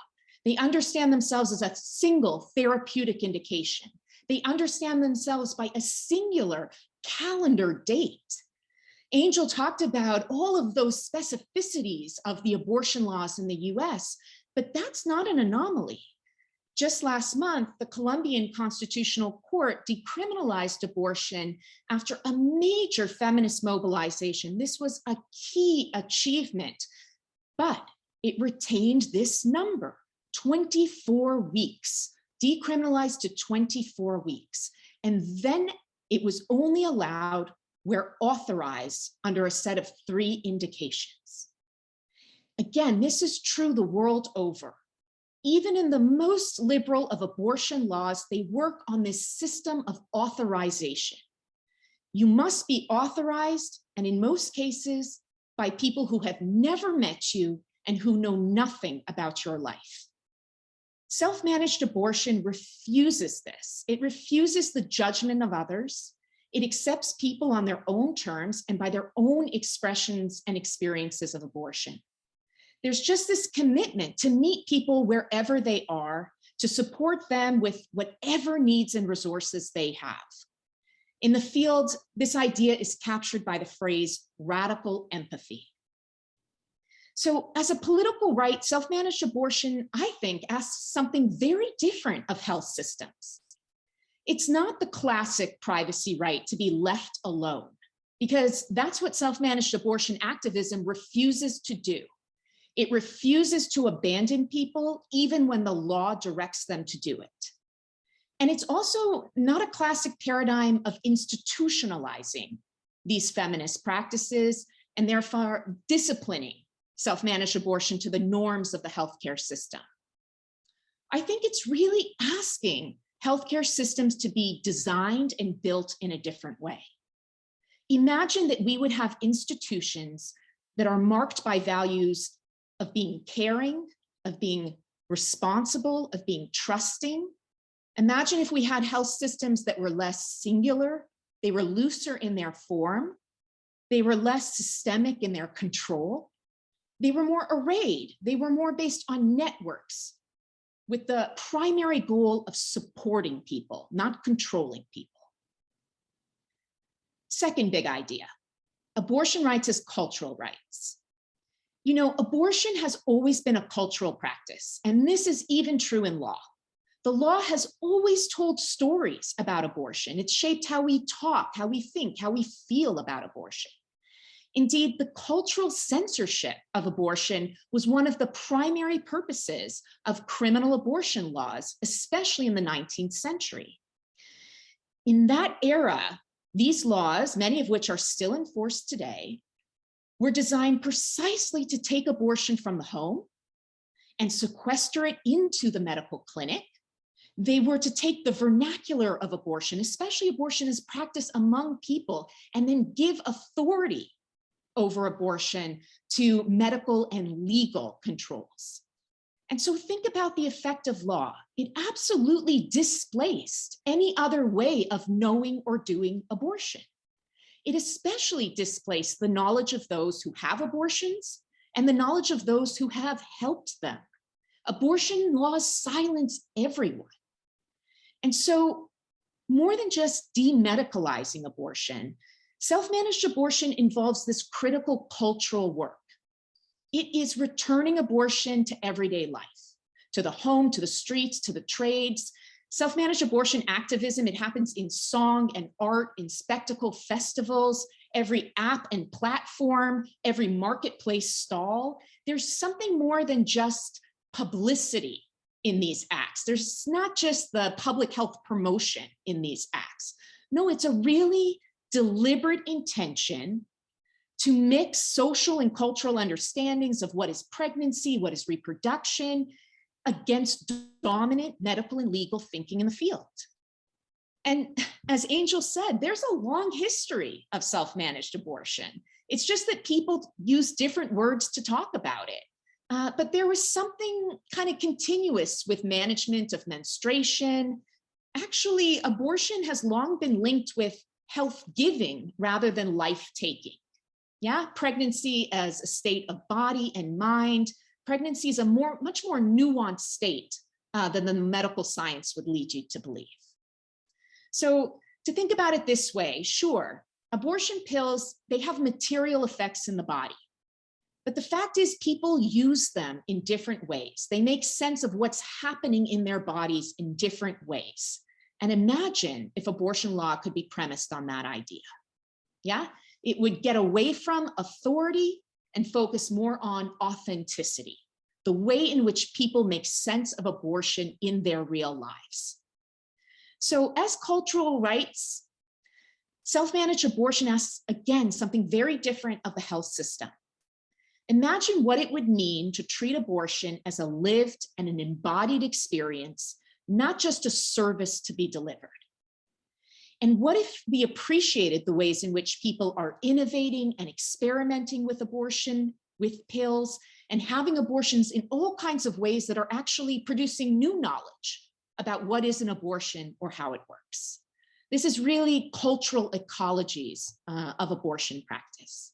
They understand themselves as a single therapeutic indication. They understand themselves by a singular calendar date. Angel talked about all of those specificities of the abortion laws in the US, but that's not an anomaly. Just last month, the Colombian Constitutional Court decriminalized abortion after a major feminist mobilization. This was a key achievement, but it retained this number, 24 weeks, decriminalized to 24 weeks. And then it was only allowed where authorized under a set of 3 indications. Again, this is true the world over. Even in the most liberal of abortion laws, they work on this system of authorization. You must be authorized, and in most cases, by people who have never met you and who know nothing about your life. Self-managed abortion refuses this. It refuses the judgment of others. It accepts people on their own terms and by their own expressions and experiences of abortion. There's just this commitment to meet people wherever they are, to support them with whatever needs and resources they have. In the field, this idea is captured by the phrase radical empathy. So as a political right, self-managed abortion, I think, asks something very different of health systems. It's not the classic privacy right to be left alone, because that's what self-managed abortion activism refuses to do. It refuses to abandon people even when the law directs them to do it. And it's also not a classic paradigm of institutionalizing these feminist practices and therefore disciplining self-managed abortion to the norms of the healthcare system. I think it's really asking healthcare systems to be designed and built in a different way. Imagine that we would have institutions that are marked by values of being caring, of being responsible, of being trusting. Imagine if we had health systems that were less singular, they were looser in their form, they were less systemic in their control, they were more arrayed, they were more based on networks with the primary goal of supporting people, not controlling people. Second big idea, abortion rights as cultural rights. You know, abortion has always been a cultural practice, and this is even true in law. The law has always told stories about abortion. It's shaped how we talk, how we think, how we feel about abortion. Indeed, the cultural censorship of abortion was one of the primary purposes of criminal abortion laws, especially in the 19th century. In that era, these laws, many of which are still enforced today, were designed precisely to take abortion from the home and sequester it into the medical clinic. They were to take the vernacular of abortion, especially abortion as practiced among people, and then give authority over abortion to medical and legal controls. And so think about the effect of law. It absolutely displaced any other way of knowing or doing abortion. It especially displaced the knowledge of those who have abortions and the knowledge of those who have helped them. Abortion laws silence everyone. And so more than just demedicalizing abortion, self-managed abortion involves this critical cultural work. It is returning abortion to everyday life, to the home, to the streets, to the trades. Self-managed abortion activism, it happens in song and art, in spectacle festivals, every app and platform, every marketplace stall. There's something more than just publicity in these acts. There's not just the public health promotion in these acts. No, it's a really deliberate intention to mix social and cultural understandings of what is pregnancy, what is reproduction, against dominant medical and legal thinking in the field. And as Angel said, there's a long history of self-managed abortion. It's just that people use different words to talk about it. But there was something kind of continuous with management of menstruation. Actually, abortion has long been linked with health giving rather than life taking. Yeah, pregnancy as a state of body and mind. Pregnancy is a much more nuanced state than the medical science would lead you to believe. So to think about it this way, sure, abortion pills, they have material effects in the body. But the fact is people use them in different ways. They make sense of what's happening in their bodies in different ways. And imagine if abortion law could be premised on that idea. Yeah, it would get away from authority and focus more on authenticity, the way in which people make sense of abortion in their real lives. So as cultural rights, self-managed abortion asks, again, something very different of the health system. Imagine what it would mean to treat abortion as a lived and an embodied experience, not just a service to be delivered. And what if we appreciated the ways in which people are innovating and experimenting with abortion, with pills, and having abortions in all kinds of ways that are actually producing new knowledge about what is an abortion or how it works. This is really cultural ecologies of abortion practice.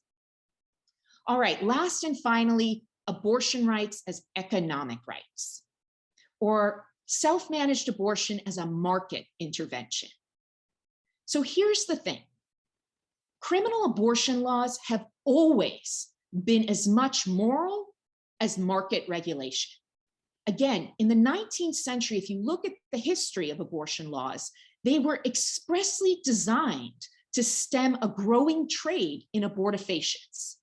All right, last and finally, abortion rights as economic rights, or self-managed abortion as a market intervention. So here's the thing. Criminal abortion laws have always been as much moral as market regulation. Again, in the 19th century, if you look at the history of abortion laws, they were expressly designed to stem a growing trade in abortifacients.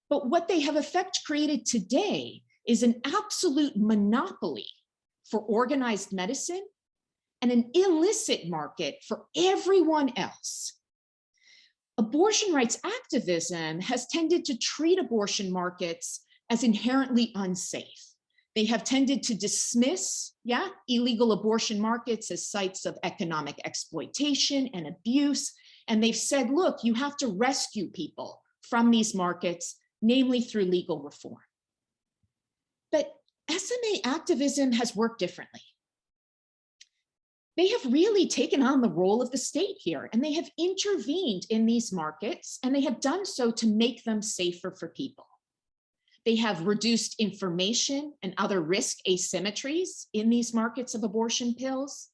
But what they have effect created today is an absolute monopoly for organized medicine and an illicit market for everyone else. Abortion rights activism has tended to treat abortion markets as inherently unsafe. They have tended to dismiss, illegal abortion markets as sites of economic exploitation and abuse. And they've said, look, you have to rescue people from these markets, namely through legal reform. But SMA activism has worked differently. They have really taken on the role of the state here, and they have intervened in these markets, and they have done so to make them safer for people. They have reduced information and other risk asymmetries in these markets of abortion pills.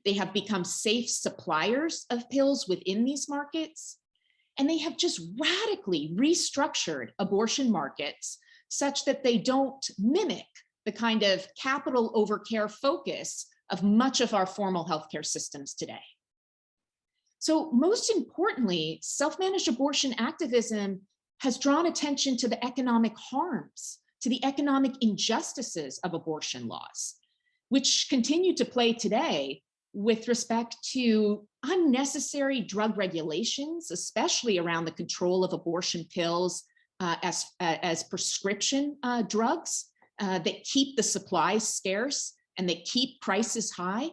They have become safe suppliers of pills within these markets. And they have just radically restructured abortion markets such that they don't mimic the kind of capital over care focus of much of our formal healthcare systems today. So most importantly, self-managed abortion activism has drawn attention to the economic harms, to the economic injustices of abortion laws, which continue to play today with respect to unnecessary drug regulations, especially around the control of abortion pills as prescription drugs that keep the supply scarce and that keep prices high.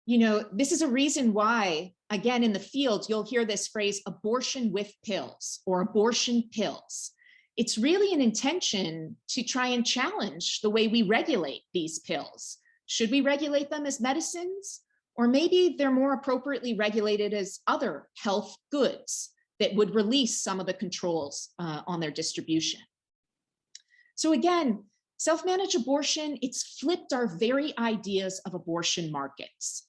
You know, this is a reason why, again, in the field, you'll hear this phrase, abortion with pills or abortion pills. It's really an intention to try and challenge the way we regulate these pills. Should we regulate them as medicines? Or maybe they're more appropriately regulated as other health goods that would release some of the controls on their distribution. So again, self-managed abortion, it's flipped our very ideas of abortion markets.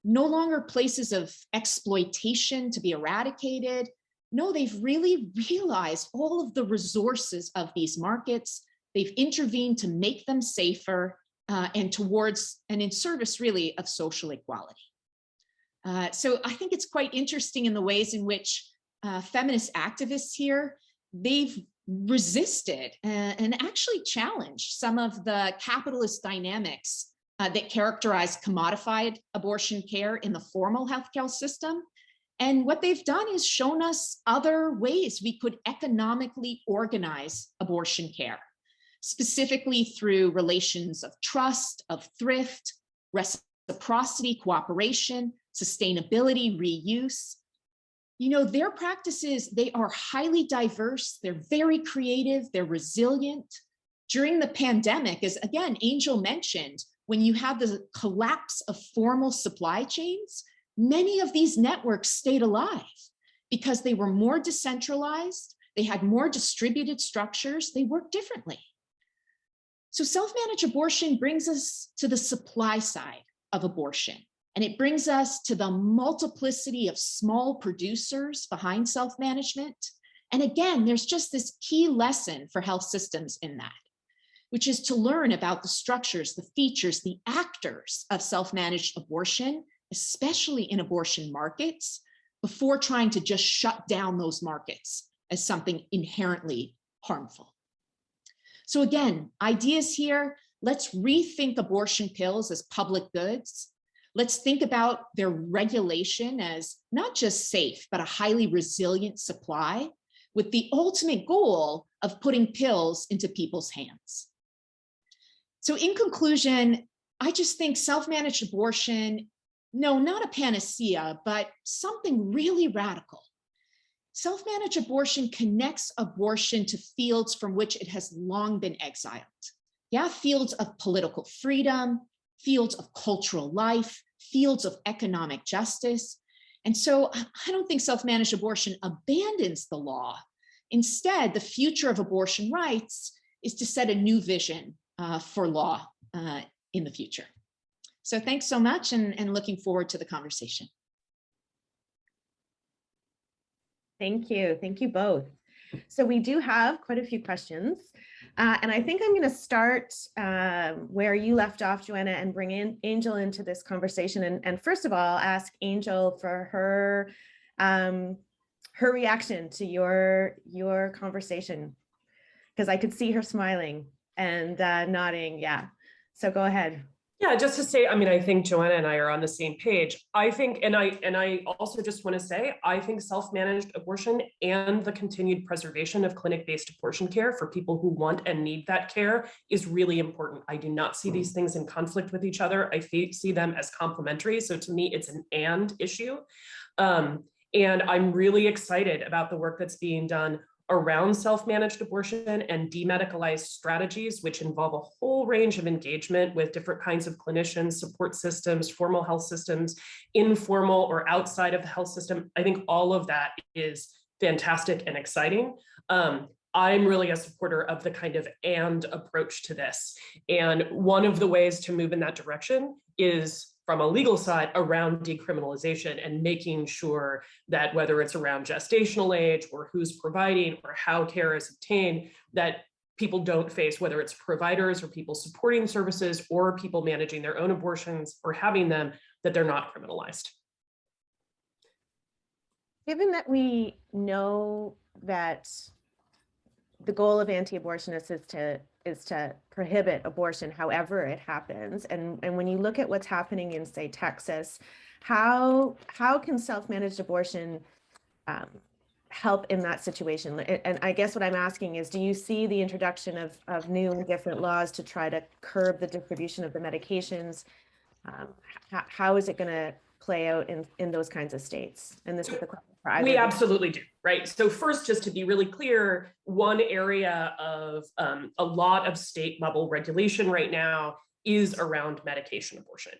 no longer places of exploitation to be eradicated. No, they've really realized all of the resources of these markets. They've intervened to make them safer and towards and in service really of social equality. So I think it's quite interesting in the ways in which feminist activists here, they've resisted and actually challenged some of the capitalist dynamics that characterize commodified abortion care in the formal healthcare system. And what they've done is shown us other ways we could economically organize abortion care, specifically through relations of trust, of thrift, reciprocity, cooperation, sustainability, reuse. You know, their practices, they are highly diverse, they're very creative, they're resilient. During the pandemic, as again, Angel mentioned, when you have the collapse of formal supply chains, many of these networks stayed alive because they were more decentralized, they had more distributed structures, they worked differently. So self-managed abortion brings us to the supply side of abortion, and it brings us to the multiplicity of small producers behind self-management. And again, there's just this key lesson for health systems in that, which is to learn about the structures, the features, the actors of self-managed abortion, especially in abortion markets, before trying to just shut down those markets as something inherently harmful. So again, ideas here, let's rethink abortion pills as public goods. Let's think about their regulation as not just safe, but a highly resilient supply with the ultimate goal of putting pills into people's hands. So in conclusion, I just think self-managed abortion, no, not a panacea, but something really radical. Self-managed abortion connects abortion to fields from which it has long been exiled. Yeah, fields of political freedom, fields of cultural life, fields of economic justice. And so I don't think self-managed abortion abandons the law. Instead, the future of abortion rights is to set a new vision for law in the future. So thanks so much, and looking forward to the conversation. Thank you. Thank you both. So we do have quite a few questions. And I think I'm going to start where you left off, Joanna, and bring in Angel into this conversation. And first of all, ask Angel for her reaction to your conversation, because I could see her smiling and nodding. Yeah. So go ahead. Yeah, just to say, I mean, I think Joanna and I are on the same page. I think, and I also just want to say, I think self-managed abortion and the continued preservation of clinic-based abortion care for people who want and need that care is really important. I do not see these things in conflict with each other. I see them as complementary. So to me, it's an and issue. And I'm really excited about the work that's being done around self-managed abortion and demedicalized strategies, which involve a whole range of engagement with different kinds of clinicians, support systems, formal health systems, informal or outside of the health system. I think all of that is fantastic and exciting. I'm really a supporter of the kind of and approach to this. And one of the ways to move in that direction is from a legal side around decriminalization and making sure that whether it's around gestational age or who's providing or how care is obtained, that people don't face, whether it's providers or people supporting services or people managing their own abortions or having them, that they're not criminalized. Given that we know that the goal of anti-abortionists is to prohibit abortion however it happens, and when you look at what's happening in, say, Texas, how can self-managed abortion help in that situation? And I guess what I'm asking is, do you see the introduction of new and different laws to try to curb the distribution of the medications? How is it going to play out in those kinds of states? And this is the question for either. We absolutely do, right? So first, just to be really clear, one area of a lot of state level regulation right now is around medication abortion.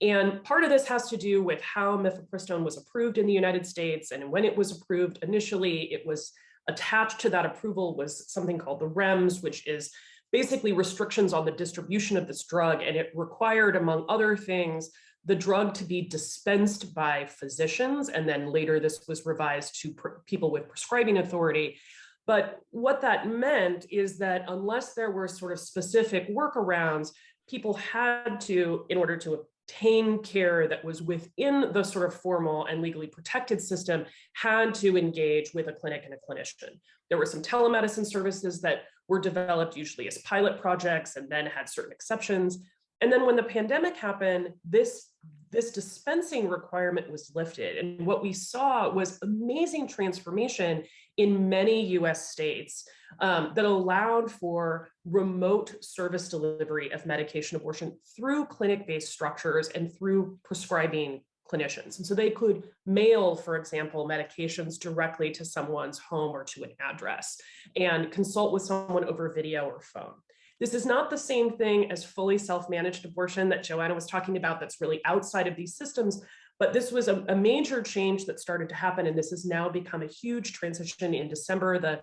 And part of this has to do with how mifepristone was approved in the United States. And when it was approved initially, it was attached to that approval was something called the REMS, which is basically restrictions on the distribution of this drug. And it required, among other things, the drug to be dispensed by physicians, and then later this was revised to people with prescribing authority. But what that meant is that unless there were sort of specific workarounds, people had to, in order to obtain care that was within the sort of formal and legally protected system, had to engage with a clinic and a clinician. There were some telemedicine services that were developed usually as pilot projects and then had certain exceptions. And then when the pandemic happened, this dispensing requirement was lifted. And what we saw was amazing transformation in many US states that allowed for remote service delivery of medication abortion through clinic-based structures and through prescribing clinicians. And so they could mail, for example, medications directly to someone's home or to an address and consult with someone over video or phone. This is not the same thing as fully self-managed abortion that Joanna was talking about that's really outside of these systems, but this was a major change that started to happen, and this has now become a huge transition. In December, the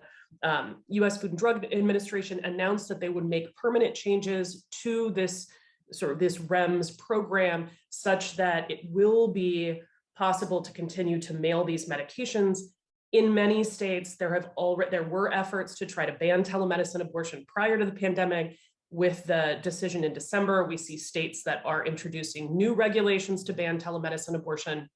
US Food and Drug Administration announced that they would make permanent changes to this REMS program such that it will be possible to continue to mail these medications. In many states, there were efforts to try to ban telemedicine abortion prior to the pandemic. With the decision in December, we see states that are introducing new regulations to ban telemedicine abortion.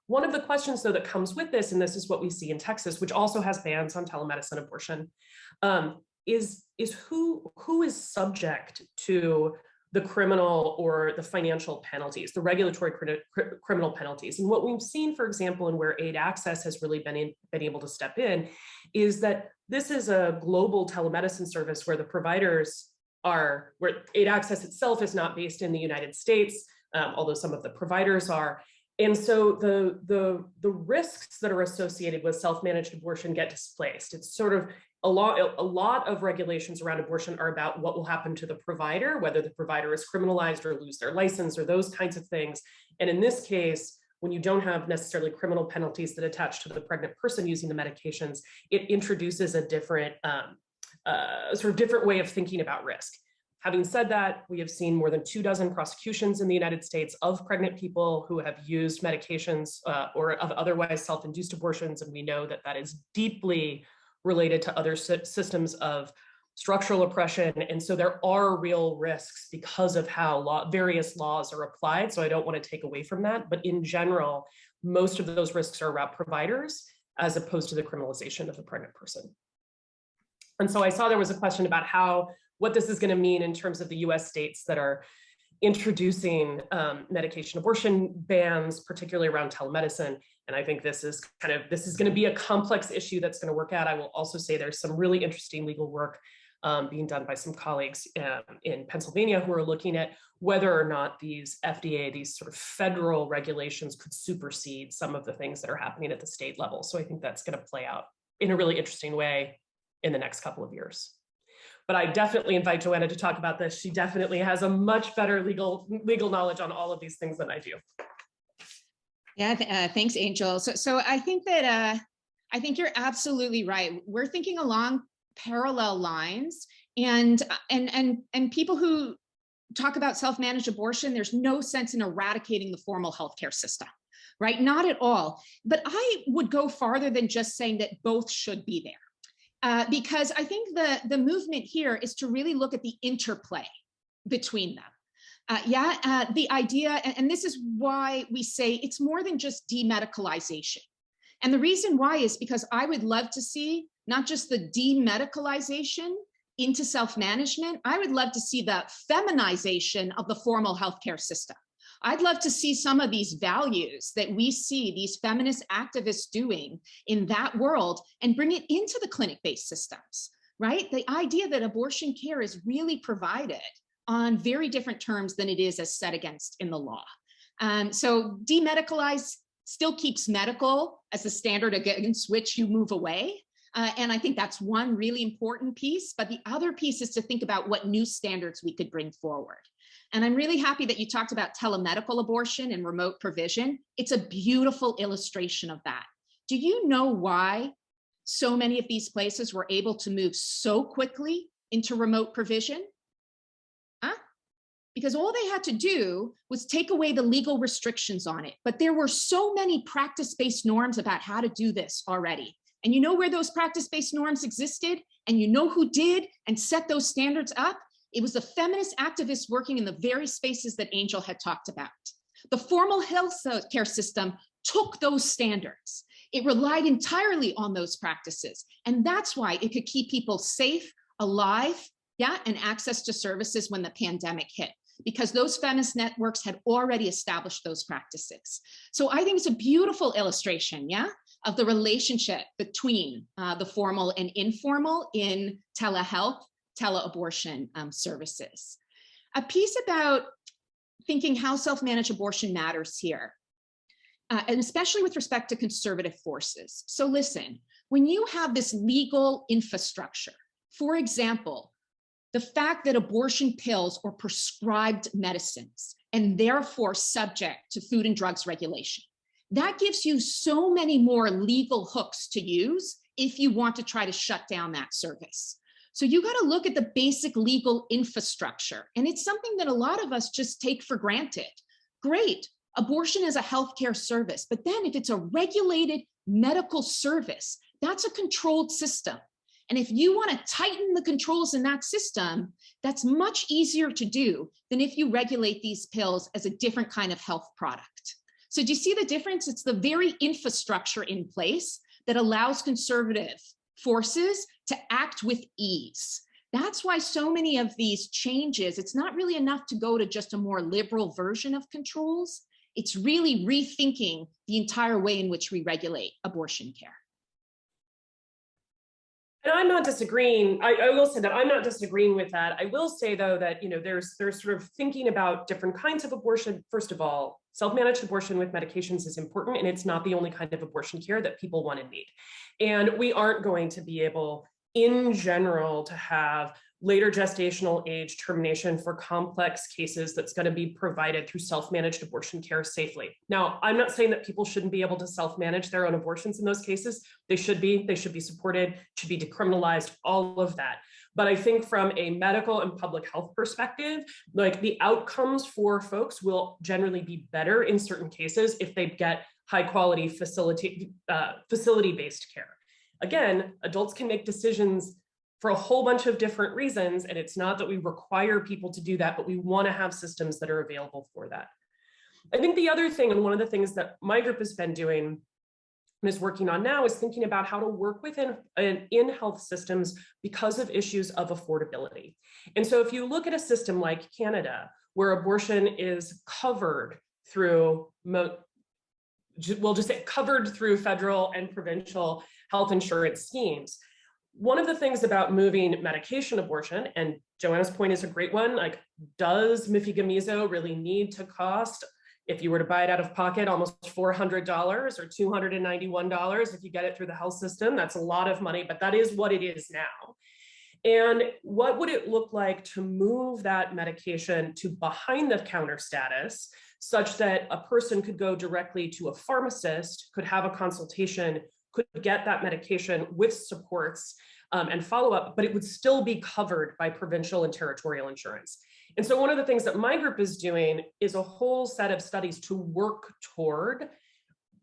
One of the questions, though, that comes with this, and this is what we see in Texas, which also has bans on telemedicine abortion, is who is subject to the criminal or the financial penalties, the regulatory criminal penalties. And what we've seen, for example, and where Aid Access has really been able to step in, is that this is a global telemedicine service where the providers are, where Aid Access itself is not based in the United States, although some of the providers are. And so the risks that are associated with self-managed abortion get displaced. It's sort of a lot of regulations around abortion are about what will happen to the provider, whether the provider is criminalized or lose their license or those kinds of things. And in this case, when you don't have necessarily criminal penalties that attach to the pregnant person using the medications, it introduces a different different way of thinking about risk. Having said that, we have seen more than 24 prosecutions in the United States of pregnant people who have used medications or of otherwise self-induced abortions, and we know that that is deeply related to other systems of structural oppression. And so there are real risks because of how various laws are applied. So I don't want to take away from that. But in general, most of those risks are around providers as opposed to the criminalization of the pregnant person. And so I saw there was a question about what this is going to mean in terms of the US states that are introducing medication abortion bans, particularly around telemedicine. And I think this is going to be a complex issue that's going to work out. I will also say there's some really interesting legal work being done by some colleagues in Pennsylvania who are looking at whether or not these sort of federal regulations could supersede some of the things that are happening at the state level. So I think that's going to play out in a really interesting way in the next couple of years. But I definitely invite Joanna to talk about this. She definitely has a much better legal knowledge on all of these things than I do. Yeah, thanks, Angel. So I think that I think you're absolutely right. We're thinking along parallel lines, and people who talk about self-managed abortion, there's no sense in eradicating the formal healthcare system, right? Not at all. But I would go farther than just saying that both should be there, because I think the movement here is to really look at the interplay between them. The idea, and this is why we say it's more than just demedicalization. And the reason why is because I would love to see not just the demedicalization into self-management, I would love to see the feminization of the formal healthcare system. I'd love to see some of these values that we see these feminist activists doing in that world and bring it into the clinic-based systems, right? The idea that abortion care is really provided on very different terms than it is as set against in the law. So demedicalize still keeps medical as the standard against which you move away. And I think that's one really important piece, but the other piece is to think about what new standards we could bring forward. And I'm really happy that you talked about telemedical abortion and remote provision. It's a beautiful illustration of that. Do you know why so many of these places were able to move so quickly into remote provision? because all they had to do was take away the legal restrictions on it. But there were so many practice-based norms about how to do this already. And you know where those practice-based norms existed? And you know who did and set those standards up? It was the feminist activists working in the very spaces that Angel had talked about. The formal health care system took those standards. It relied entirely on those practices. And that's why it could keep people safe, alive, and access to services when the pandemic hit, because those feminist networks had already established those practices. So I think it's a beautiful illustration, of the relationship between the formal and informal in telehealth, teleabortion services. A piece about thinking how self-managed abortion matters here, and especially with respect to conservative forces. So listen, when you have this legal infrastructure, for example, the fact that abortion pills are prescribed medicines and therefore subject to Food and Drugs regulation, that gives you so many more legal hooks to use if you want to try to shut down that service. So you got to look at the basic legal infrastructure. And it's something that a lot of us just take for granted. Great, abortion is a healthcare service, but then if it's a regulated medical service, that's a controlled system. And if you want to tighten the controls in that system, that's much easier to do than if you regulate these pills as a different kind of health product. So do you see the difference? It's the very infrastructure in place that allows conservative forces to act with ease. That's why so many of these changes, it's not really enough to go to just a more liberal version of controls. It's really rethinking the entire way in which we regulate abortion care. And I'm not disagreeing. I will say that I'm not disagreeing with that. I will say, though, that there's sort of thinking about different kinds of abortion. First of all, self-managed abortion with medications is important, and it's not the only kind of abortion care that people want and need. And we aren't going to be able, in general, to have later gestational age termination for complex cases that's going to be provided through self-managed abortion care safely. Now, I'm not saying that people shouldn't be able to self-manage their own abortions in those cases. They should be supported, should be decriminalized, all of that. But I think from a medical and public health perspective, like the outcomes for folks will generally be better in certain cases if they get high quality facility-based care. Again, adults can make decisions for a whole bunch of different reasons. And it's not that we require people to do that, but we want to have systems that are available for that. I think the other thing, and one of the things that my group has been doing and is working on now, is thinking about how to work within in health systems because of issues of affordability. And so if you look at a system like Canada, where abortion is covered through, we'll just say covered through federal and provincial health insurance schemes, one of the things about moving medication abortion, and Joanna's point is a great one, like, does mifepristone really need to cost, if you were to buy it out of pocket, almost $400 or $291 if you get it through the health system? That's a lot of money, but that is what it is now. And what would it look like to move that medication to behind the counter status, such that a person could go directly to a pharmacist, could have a consultation, could get that medication with supports and follow-up, but it would still be covered by provincial and territorial insurance. And so one of the things that my group is doing is a whole set of studies to work toward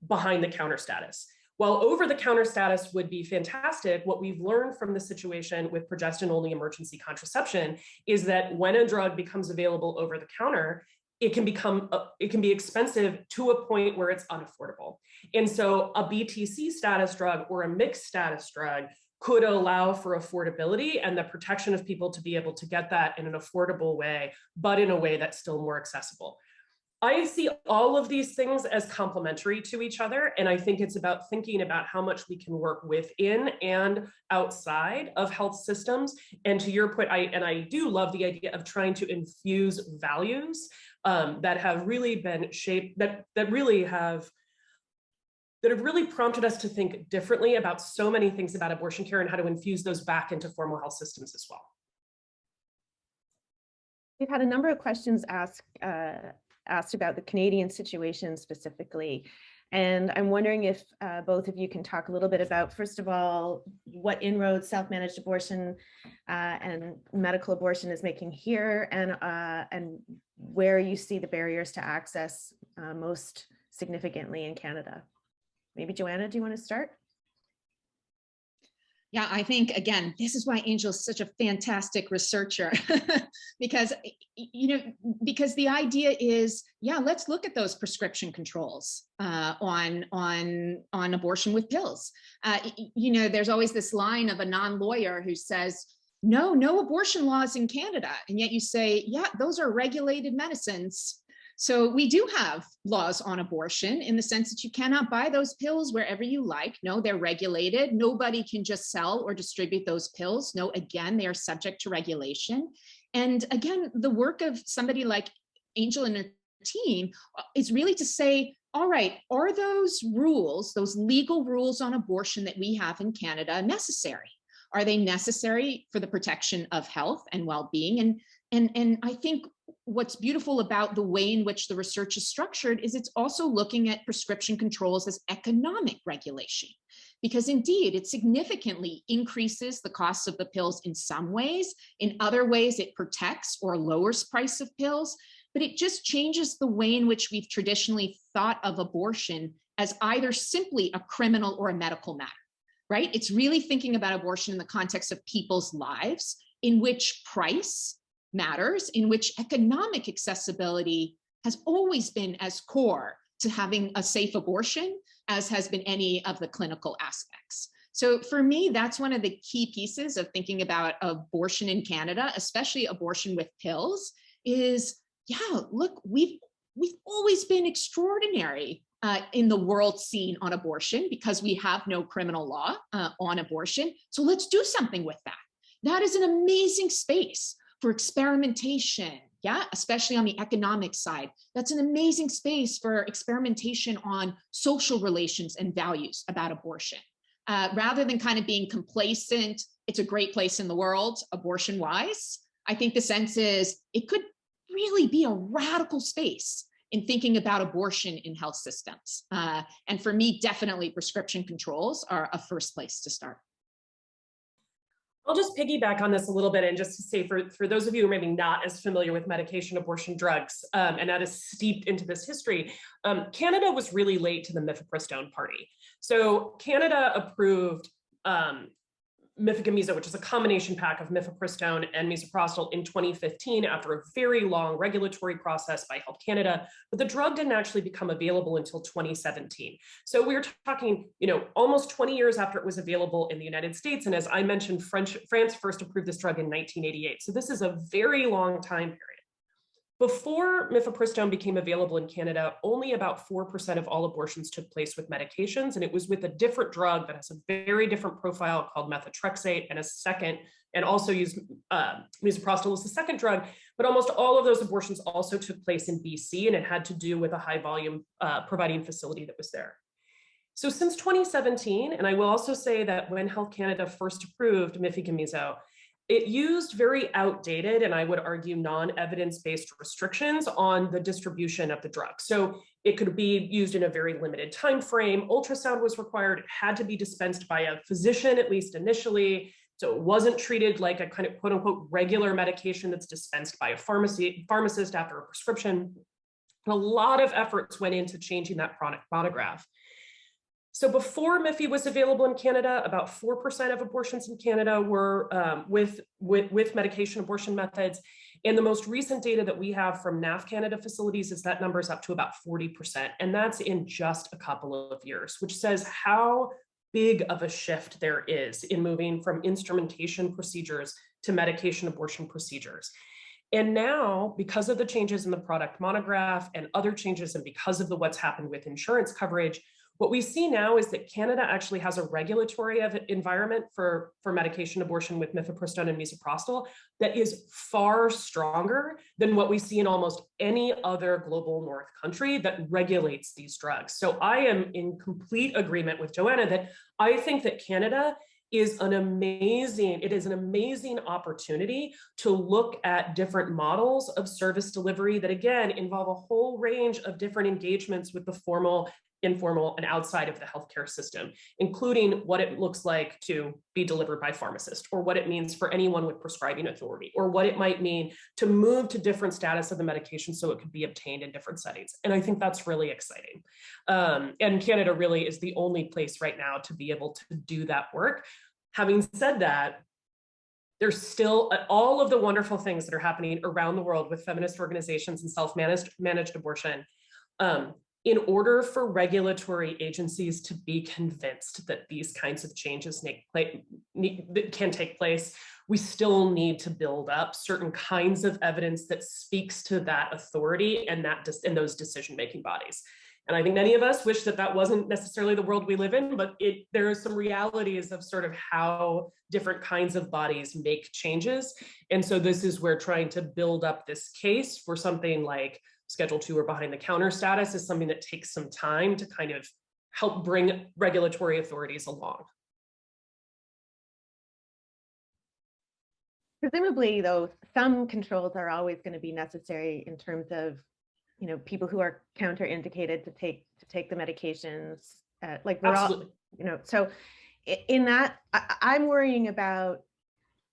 behind the counter status. While over the counter status would be fantastic, what we've learned from the situation with progestin-only emergency contraception is that when a drug becomes available over the counter, it can be expensive to a point where it's unaffordable. And so a BTC status drug or a mixed status drug could allow for affordability and the protection of people to be able to get that in an affordable way, but in a way that's still more accessible. I see all of these things as complementary to each other. And I think it's about thinking about how much we can work within and outside of health systems. And to your point, I do love the idea of trying to infuse values that have really been shaped, that have really prompted us to think differently about so many things about abortion care and how to infuse those back into formal health systems as well. We've had a number of questions asked about the Canadian situation specifically. And I'm wondering if both of you can talk a little bit about, first of all, what inroads self-managed abortion and medical abortion is making here, and where you see the barriers to access most significantly in Canada. Maybe Joanna, do you want to start? Yeah, I think, again, this is why Angel is such a fantastic researcher, because, because the idea is, yeah, let's look at those prescription controls on abortion with pills. There's always this line of a non-lawyer who says, no abortion laws in Canada. And yet you say, yeah, those are regulated medicines. So we do have laws on abortion in the sense that you cannot buy those pills wherever you like. No, they're regulated. Nobody can just sell or distribute those pills. No, again, they are subject to regulation. And again, the work of somebody like Angel and her team is really to say, all right, are those rules, those legal rules on abortion that we have in Canada necessary? Are they necessary for the protection of health and well-being? And I think what's beautiful about the way in which the research is structured is it's also looking at prescription controls as economic regulation, because indeed it significantly increases the cost of the pills in some ways. In other ways, it protects or lowers price of pills, but it just changes the way in which we've traditionally thought of abortion as either simply a criminal or a medical matter, right? It's really thinking about abortion in the context of people's lives, in which price matters, in which economic accessibility has always been as core to having a safe abortion as has been any of the clinical aspects. So for me, that's one of the key pieces of thinking about abortion in Canada, especially abortion with pills, is, yeah, look, we've always been extraordinary in the world scene on abortion because we have no criminal law on abortion. So let's do something with that. That is an amazing space for experimentation, yeah, especially on the economic side. That's an amazing space for experimentation on social relations and values about abortion. Rather than kind of being complacent, it's a great place in the world, abortion-wise, I think the sense is it could really be a radical space in thinking about abortion in health systems. And for me, definitely prescription controls are a first place to start. I'll just piggyback on this a little bit and just to say for those of you who are maybe not as familiar with medication abortion drugs and not as steeped into this history, Canada was really late to the mifepristone party. So Canada approved mifepristone, which is a combination pack of mifepristone and misoprostol in 2015 after a very long regulatory process by Health Canada, but the drug didn't actually become available until 2017. So we're talking, almost 20 years after it was available in the United States. And as I mentioned, France first approved this drug in 1988. So this is a very long time period. Before mifepristone became available in Canada, only about 4% of all abortions took place with medications, and it was with a different drug that has a very different profile called methotrexate, and also used misoprostol was the second drug, but almost all of those abortions also took place in BC, and it had to do with a high volume providing facility that was there. So since 2017, and I will also say that when Health Canada first approved mifepristone, it used very outdated, and I would argue non-evidence-based restrictions on the distribution of the drug. So it could be used in a very limited time frame. Ultrasound was required. It had to be dispensed by a physician, at least initially. So it wasn't treated like a kind of quote unquote regular medication that's dispensed by a pharmacist after a prescription. And a lot of efforts went into changing that product monograph. So before Miffy was available in Canada, about 4% of abortions in Canada were with medication abortion methods. And the most recent data that we have from NAF Canada facilities is that number is up to about 40%. And that's in just a couple of years, which says how big of a shift there is in moving from instrumentation procedures to medication abortion procedures. And now, because of the changes in the product monograph and other changes, and because of what's happened with insurance coverage, what we see now is that Canada actually has a regulatory environment for medication abortion with mifepristone and misoprostol that is far stronger than what we see in almost any other global North country that regulates these drugs. So I am in complete agreement with Joanna that I think that Canada is an amazing opportunity to look at different models of service delivery that again involve a whole range of different engagements with the formal informal, and outside of the healthcare system, including what it looks like to be delivered by pharmacist, or what it means for anyone with prescribing authority, or what it might mean to move to different status of the medication so it could be obtained in different settings. And I think that's really exciting. And Canada really is the only place right now to be able to do that work. Having said that, there's still all of the wonderful things that are happening around the world with feminist organizations and self-managed abortion. In order for regulatory agencies to be convinced that these kinds of changes can take place, we still need to build up certain kinds of evidence that speaks to that authority and those decision-making bodies. And I think many of us wish that that wasn't necessarily the world we live in, but there are some realities of sort of how different kinds of bodies make changes. And so this is where trying to build up this case for something like Schedule 2 or behind the counter status is something that takes some time to kind of help bring regulatory authorities along. Presumably, though, some controls are always going to be necessary in terms of, you know, people who are counterindicated to take the medications. Like we're Absolutely. all, you know, so in that, I'm worrying about,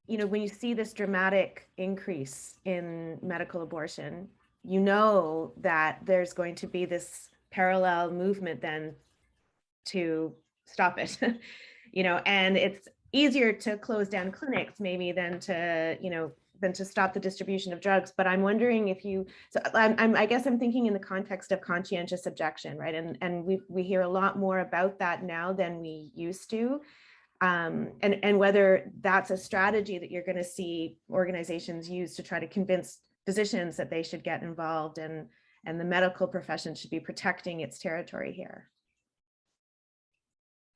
you know, when you see this dramatic increase in medical abortion, you know that there's going to be this parallel movement then to stop it, you know, and it's easier to close down clinics maybe than to, you know, than to stop the distribution of drugs. But I'm wondering if you, so I guess I'm thinking in the context of conscientious objection, right? And we hear a lot more about that now than we used to. And whether that's a strategy that you're going to see organizations use to try to convince physicians that they should get involved, and the medical profession should be protecting its territory here.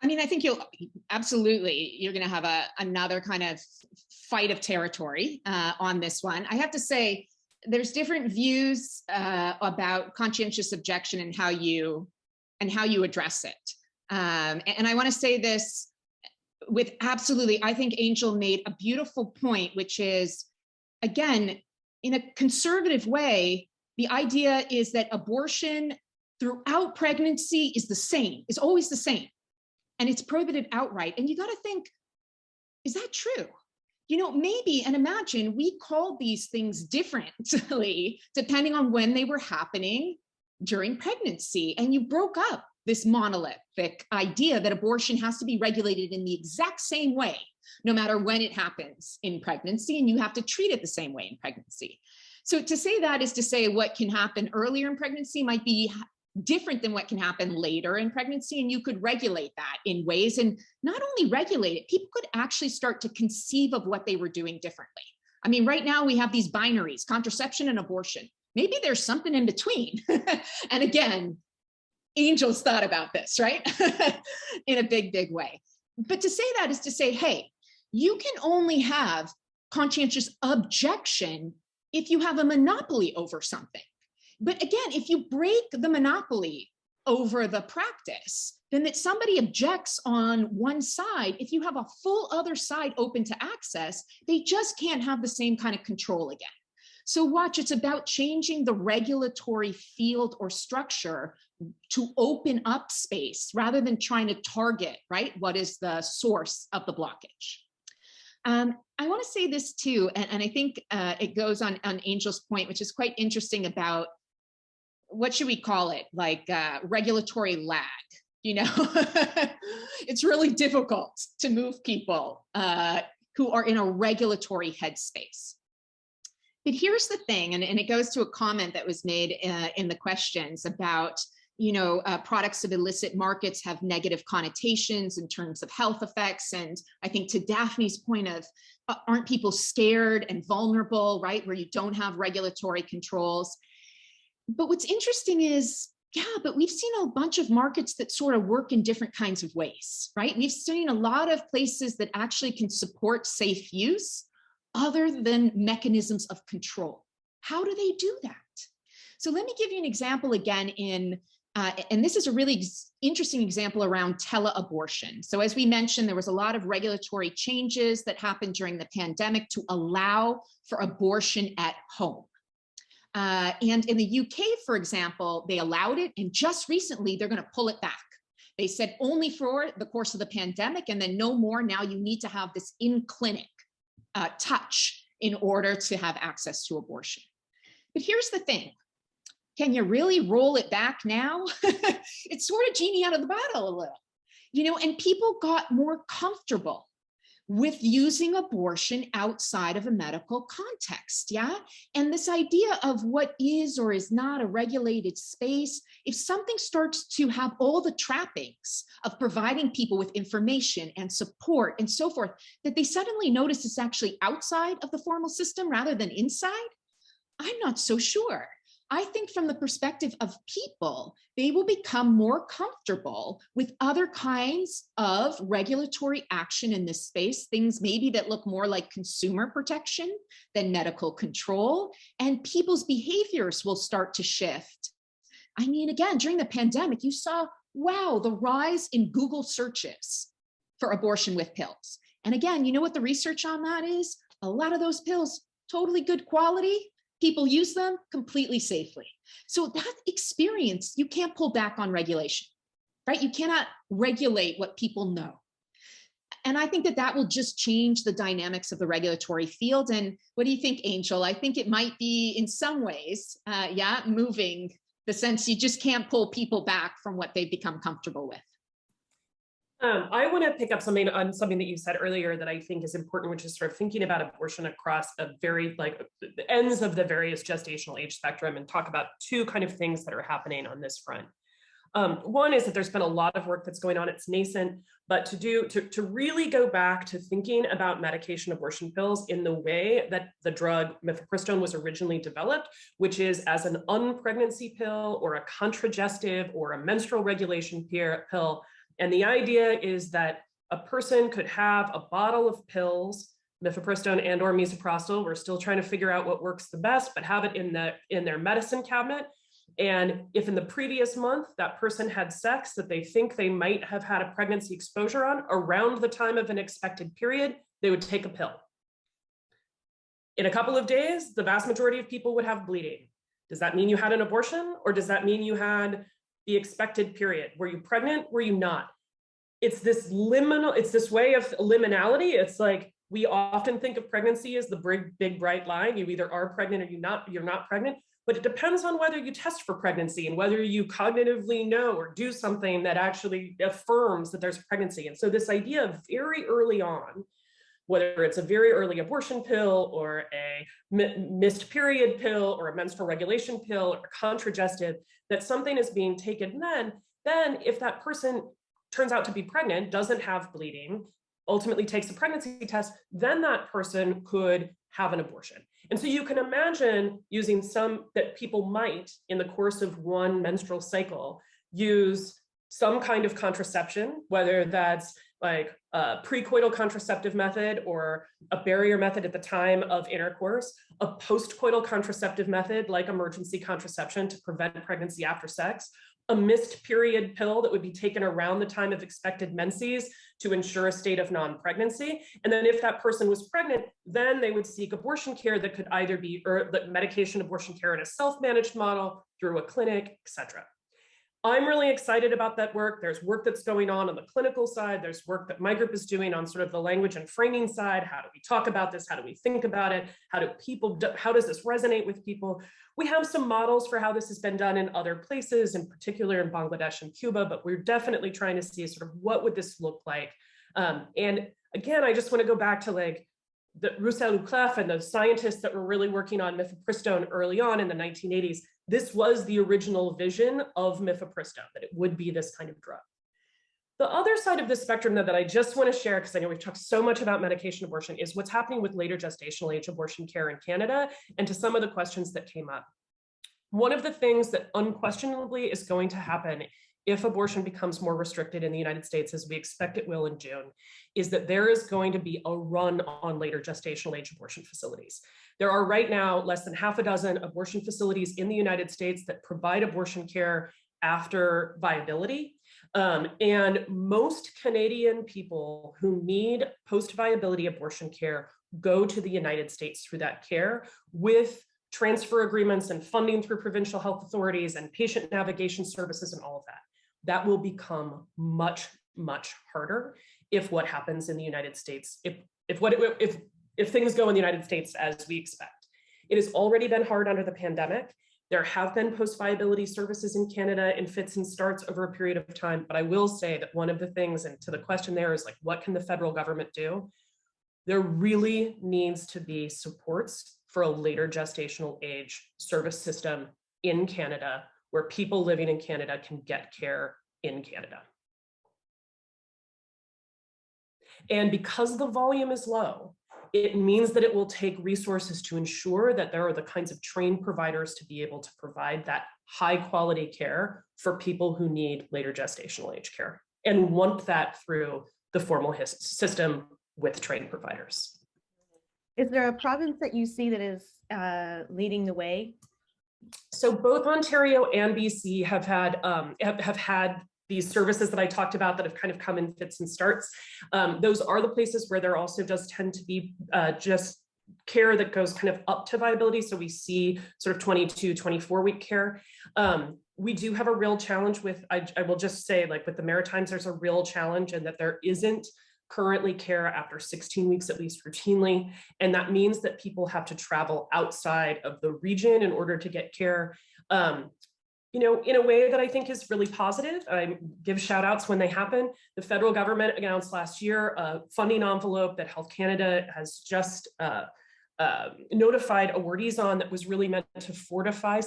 I mean, I think you're going to have another kind of fight of territory on this one. I have to say, there's different views about conscientious objection and how you address it. And I want to say this with absolutely, I think Angel made a beautiful point, which is, again, in a conservative way, the idea is that abortion throughout pregnancy is always the same. And it's prohibited outright. And you got to think, is that true? You know, maybe, and imagine we called these things differently depending on when they were happening during pregnancy. And you broke up this monolithic idea that abortion has to be regulated in the exact same way, no matter when it happens in pregnancy, and you have to treat it the same way in pregnancy. So to say that is to say what can happen earlier in pregnancy might be different than what can happen later in pregnancy, and you could regulate that in ways, and not only regulate it, people could actually start to conceive of what they were doing differently. I mean, right now we have these binaries, contraception and abortion. Maybe there's something in between. And again, Angel's thought about this, right? In a big, big way. But to say that is to say, hey, you can only have conscientious objection if you have a monopoly over something. But again, if you break the monopoly over the practice, then that somebody objects on one side, if you have a full other side open to access, they just can't have the same kind of control again. So watch, it's about changing the regulatory field or structure to open up space rather than trying to target, right, what is the source of the blockage. I want to say this too, and I think it goes on Angel's point, which is quite interesting about, what should we call it? Like regulatory lag, you know? It's really difficult to move people who are in a regulatory headspace. But here's the thing, and it goes to a comment that was made in the questions about, you know, products of illicit markets have negative connotations in terms of health effects. And I think to Daphne's point of, aren't people scared and vulnerable, right, where you don't have regulatory controls? But what's interesting is, yeah, but we've seen a bunch of markets that sort of work in different kinds of ways, right? We've seen a lot of places that actually can support safe use other than mechanisms of control. How do they do that? So let me give you an example again and this is a really interesting example around teleabortion. So as we mentioned, there was a lot of regulatory changes that happened during the pandemic to allow for abortion at home. And in the UK, for example, they allowed it, and just recently they're going to pull it back. They said only for the course of the pandemic, and then no more. Now you need to have this in-clinic touch in order to have access to abortion. But here's the thing. Can you really roll it back now? It's sort of genie out of the bottle a little, you know, and people got more comfortable with using abortion outside of a medical context, yeah? And this idea of what is or is not a regulated space, if something starts to have all the trappings of providing people with information and support and so forth, that they suddenly notice it's actually outside of the formal system rather than inside, I'm not so sure. I think from the perspective of people, they will become more comfortable with other kinds of regulatory action in this space, things maybe that look more like consumer protection than medical control, and people's behaviors will start to shift. I mean, again, during the pandemic, you saw, wow, the rise in Google searches for abortion with pills. And again, you know what the research on that is? A lot of those pills, totally good quality. People use them completely safely. So that experience, you can't pull back on regulation, right? You cannot regulate what people know. And I think that that will just change the dynamics of the regulatory field. And what do you think, Angel? I think it might be in some ways, moving the sense you just can't pull people back from what they've become comfortable with. I want to pick up something on something that you said earlier that I think is important, which is sort of thinking about abortion across a very the ends of the various gestational age spectrum, and talk about two kind of things that are happening on this front. One is that there's been a lot of work that's going on, it's nascent, but to really go back to thinking about medication abortion pills in the way that the drug mifepristone was originally developed, which is as an unpregnancy pill or a contragestive or a menstrual regulation pill. And the idea is that a person could have a bottle of pills, mifepristone and or misoprostol. We're still trying to figure out what works the best, but have it in their medicine cabinet. And if in the previous month that person had sex that they think they might have had a pregnancy exposure on around the time of an expected period, they would take a pill. In a couple of days, the vast majority of people would have bleeding. Does that mean you had an abortion, or does that mean you had the expected period? Were you pregnant? Were you not? It's this liminal, it's this way of liminality. It's like, we often think of pregnancy as the big bright line. You either are pregnant or you're not pregnant, but it depends on whether you test for pregnancy and whether you cognitively know or do something that actually affirms that there's pregnancy. And so this idea of very early on, whether it's a very early abortion pill or a missed period pill or a menstrual regulation pill or a contragestive, that something is being taken then if that person turns out to be pregnant, doesn't have bleeding, ultimately takes a pregnancy test, then that person could have an abortion. And so you can imagine using that people might, in the course of one menstrual cycle, use some kind of contraception, whether that's like a precoital contraceptive method or a barrier method at the time of intercourse, a postcoital contraceptive method like emergency contraception to prevent pregnancy after sex, a missed period pill that would be taken around the time of expected menses to ensure a state of non-pregnancy. And then if that person was pregnant, then they would seek abortion care that could either be medication abortion care in a self-managed model, through a clinic, etc. I'm really excited about that work. There's work that's going on the clinical side. There's work that my group is doing on sort of the language and framing side. How do we talk about this? How do we think about it? How does this resonate with people? We have some models for how this has been done in other places, in particular in Bangladesh and Cuba, but we're definitely trying to see sort of what would this look like. And again, I just want to go back to like the Roussel Uclef and the scientists that were really working on mifepristone early on in the 1980s. This was the original vision of mifepristone, that it would be this kind of drug. The other side of the spectrum that I just want to share, because I know we've talked so much about medication abortion, is what's happening with later gestational age abortion care in Canada, and to some of the questions that came up. One of the things that unquestionably is going to happen if abortion becomes more restricted in the United States, as we expect it will in June, is that there is going to be a run on later gestational age abortion facilities. There are right now less than half a dozen abortion facilities in the United States that provide abortion care after viability. And most Canadian people who need post-viability abortion care go to the United States through that care with transfer agreements and funding through provincial health authorities and patient navigation services and all of that. That will become much, much harder if what happens in the United States, if things go in the United States as we expect. It has already been hard under the pandemic. There have been post-viability services in Canada in fits and starts over a period of time, but I will say that one of the things, and to the question there is like, what can the federal government do? There really needs to be supports for a later gestational age service system in Canada where people living in Canada can get care in Canada. And because the volume is low, it means that it will take resources to ensure that there are the kinds of trained providers to be able to provide that high quality care for people who need later gestational age care and want that through the formal system with trained providers. Is there a province that you see that is leading the way? So both Ontario and BC have had these services that I talked about that have kind of come in fits and starts. Those are the places where there also does tend to be just care that goes kind of up to viability. So we see sort of 22, 24-week care. We do have a real challenge with, I will just say, like with the Maritimes, there's a real challenge in that there isn't currently care after 16 weeks, at least routinely. And that means that people have to travel outside of the region in order to get care. You know, in a way that I think is really positive. I give shout outs when they happen. The federal government announced last year a funding envelope that Health Canada has just notified awardees on that was really meant to fortify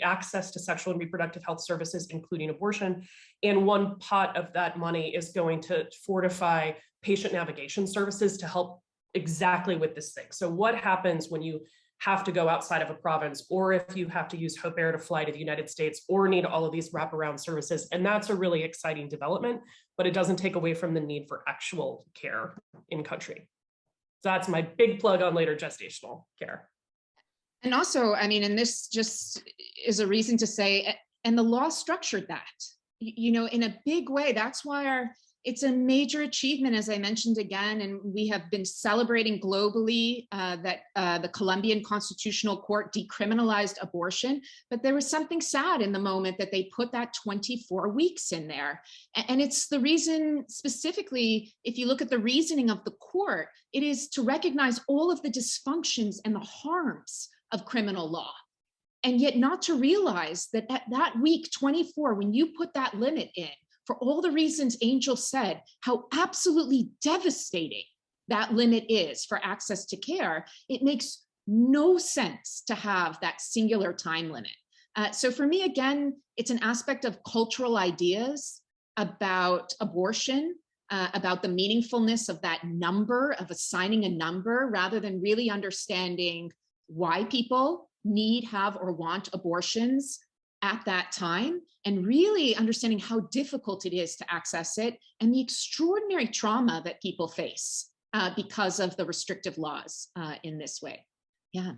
access to sexual and reproductive health services, including abortion. And one pot of that money is going to fortify patient navigation services to help exactly with this thing. So what happens when you have to go outside of a province, or if you have to use Hope Air to fly to the United States, or need all of these wraparound services? And that's a really exciting development, but it doesn't take away from the need for actual care in country. So that's my big plug on later gestational care. And also, I mean, and this just is a reason to say, and the law structured that, you know, in a big way. That's why it's a major achievement, as I mentioned again, and we have been celebrating globally that the Colombian Constitutional Court decriminalized abortion, but there was something sad in the moment that they put that 24 weeks in there. And it's the reason, specifically, if you look at the reasoning of the court, it is to recognize all of the dysfunctions and the harms of criminal law. And yet not to realize that at that week 24, when you put that limit in, for all the reasons Angel said, how absolutely devastating that limit is for access to care, it makes no sense to have that singular time limit. So for me, again, it's an aspect of cultural ideas about abortion, about the meaningfulness of that number, of assigning a number, rather than really understanding why people need, have, or want abortions at that time, and really understanding how difficult it is to access it and the extraordinary trauma that people face because of the restrictive laws in this way. Yeah.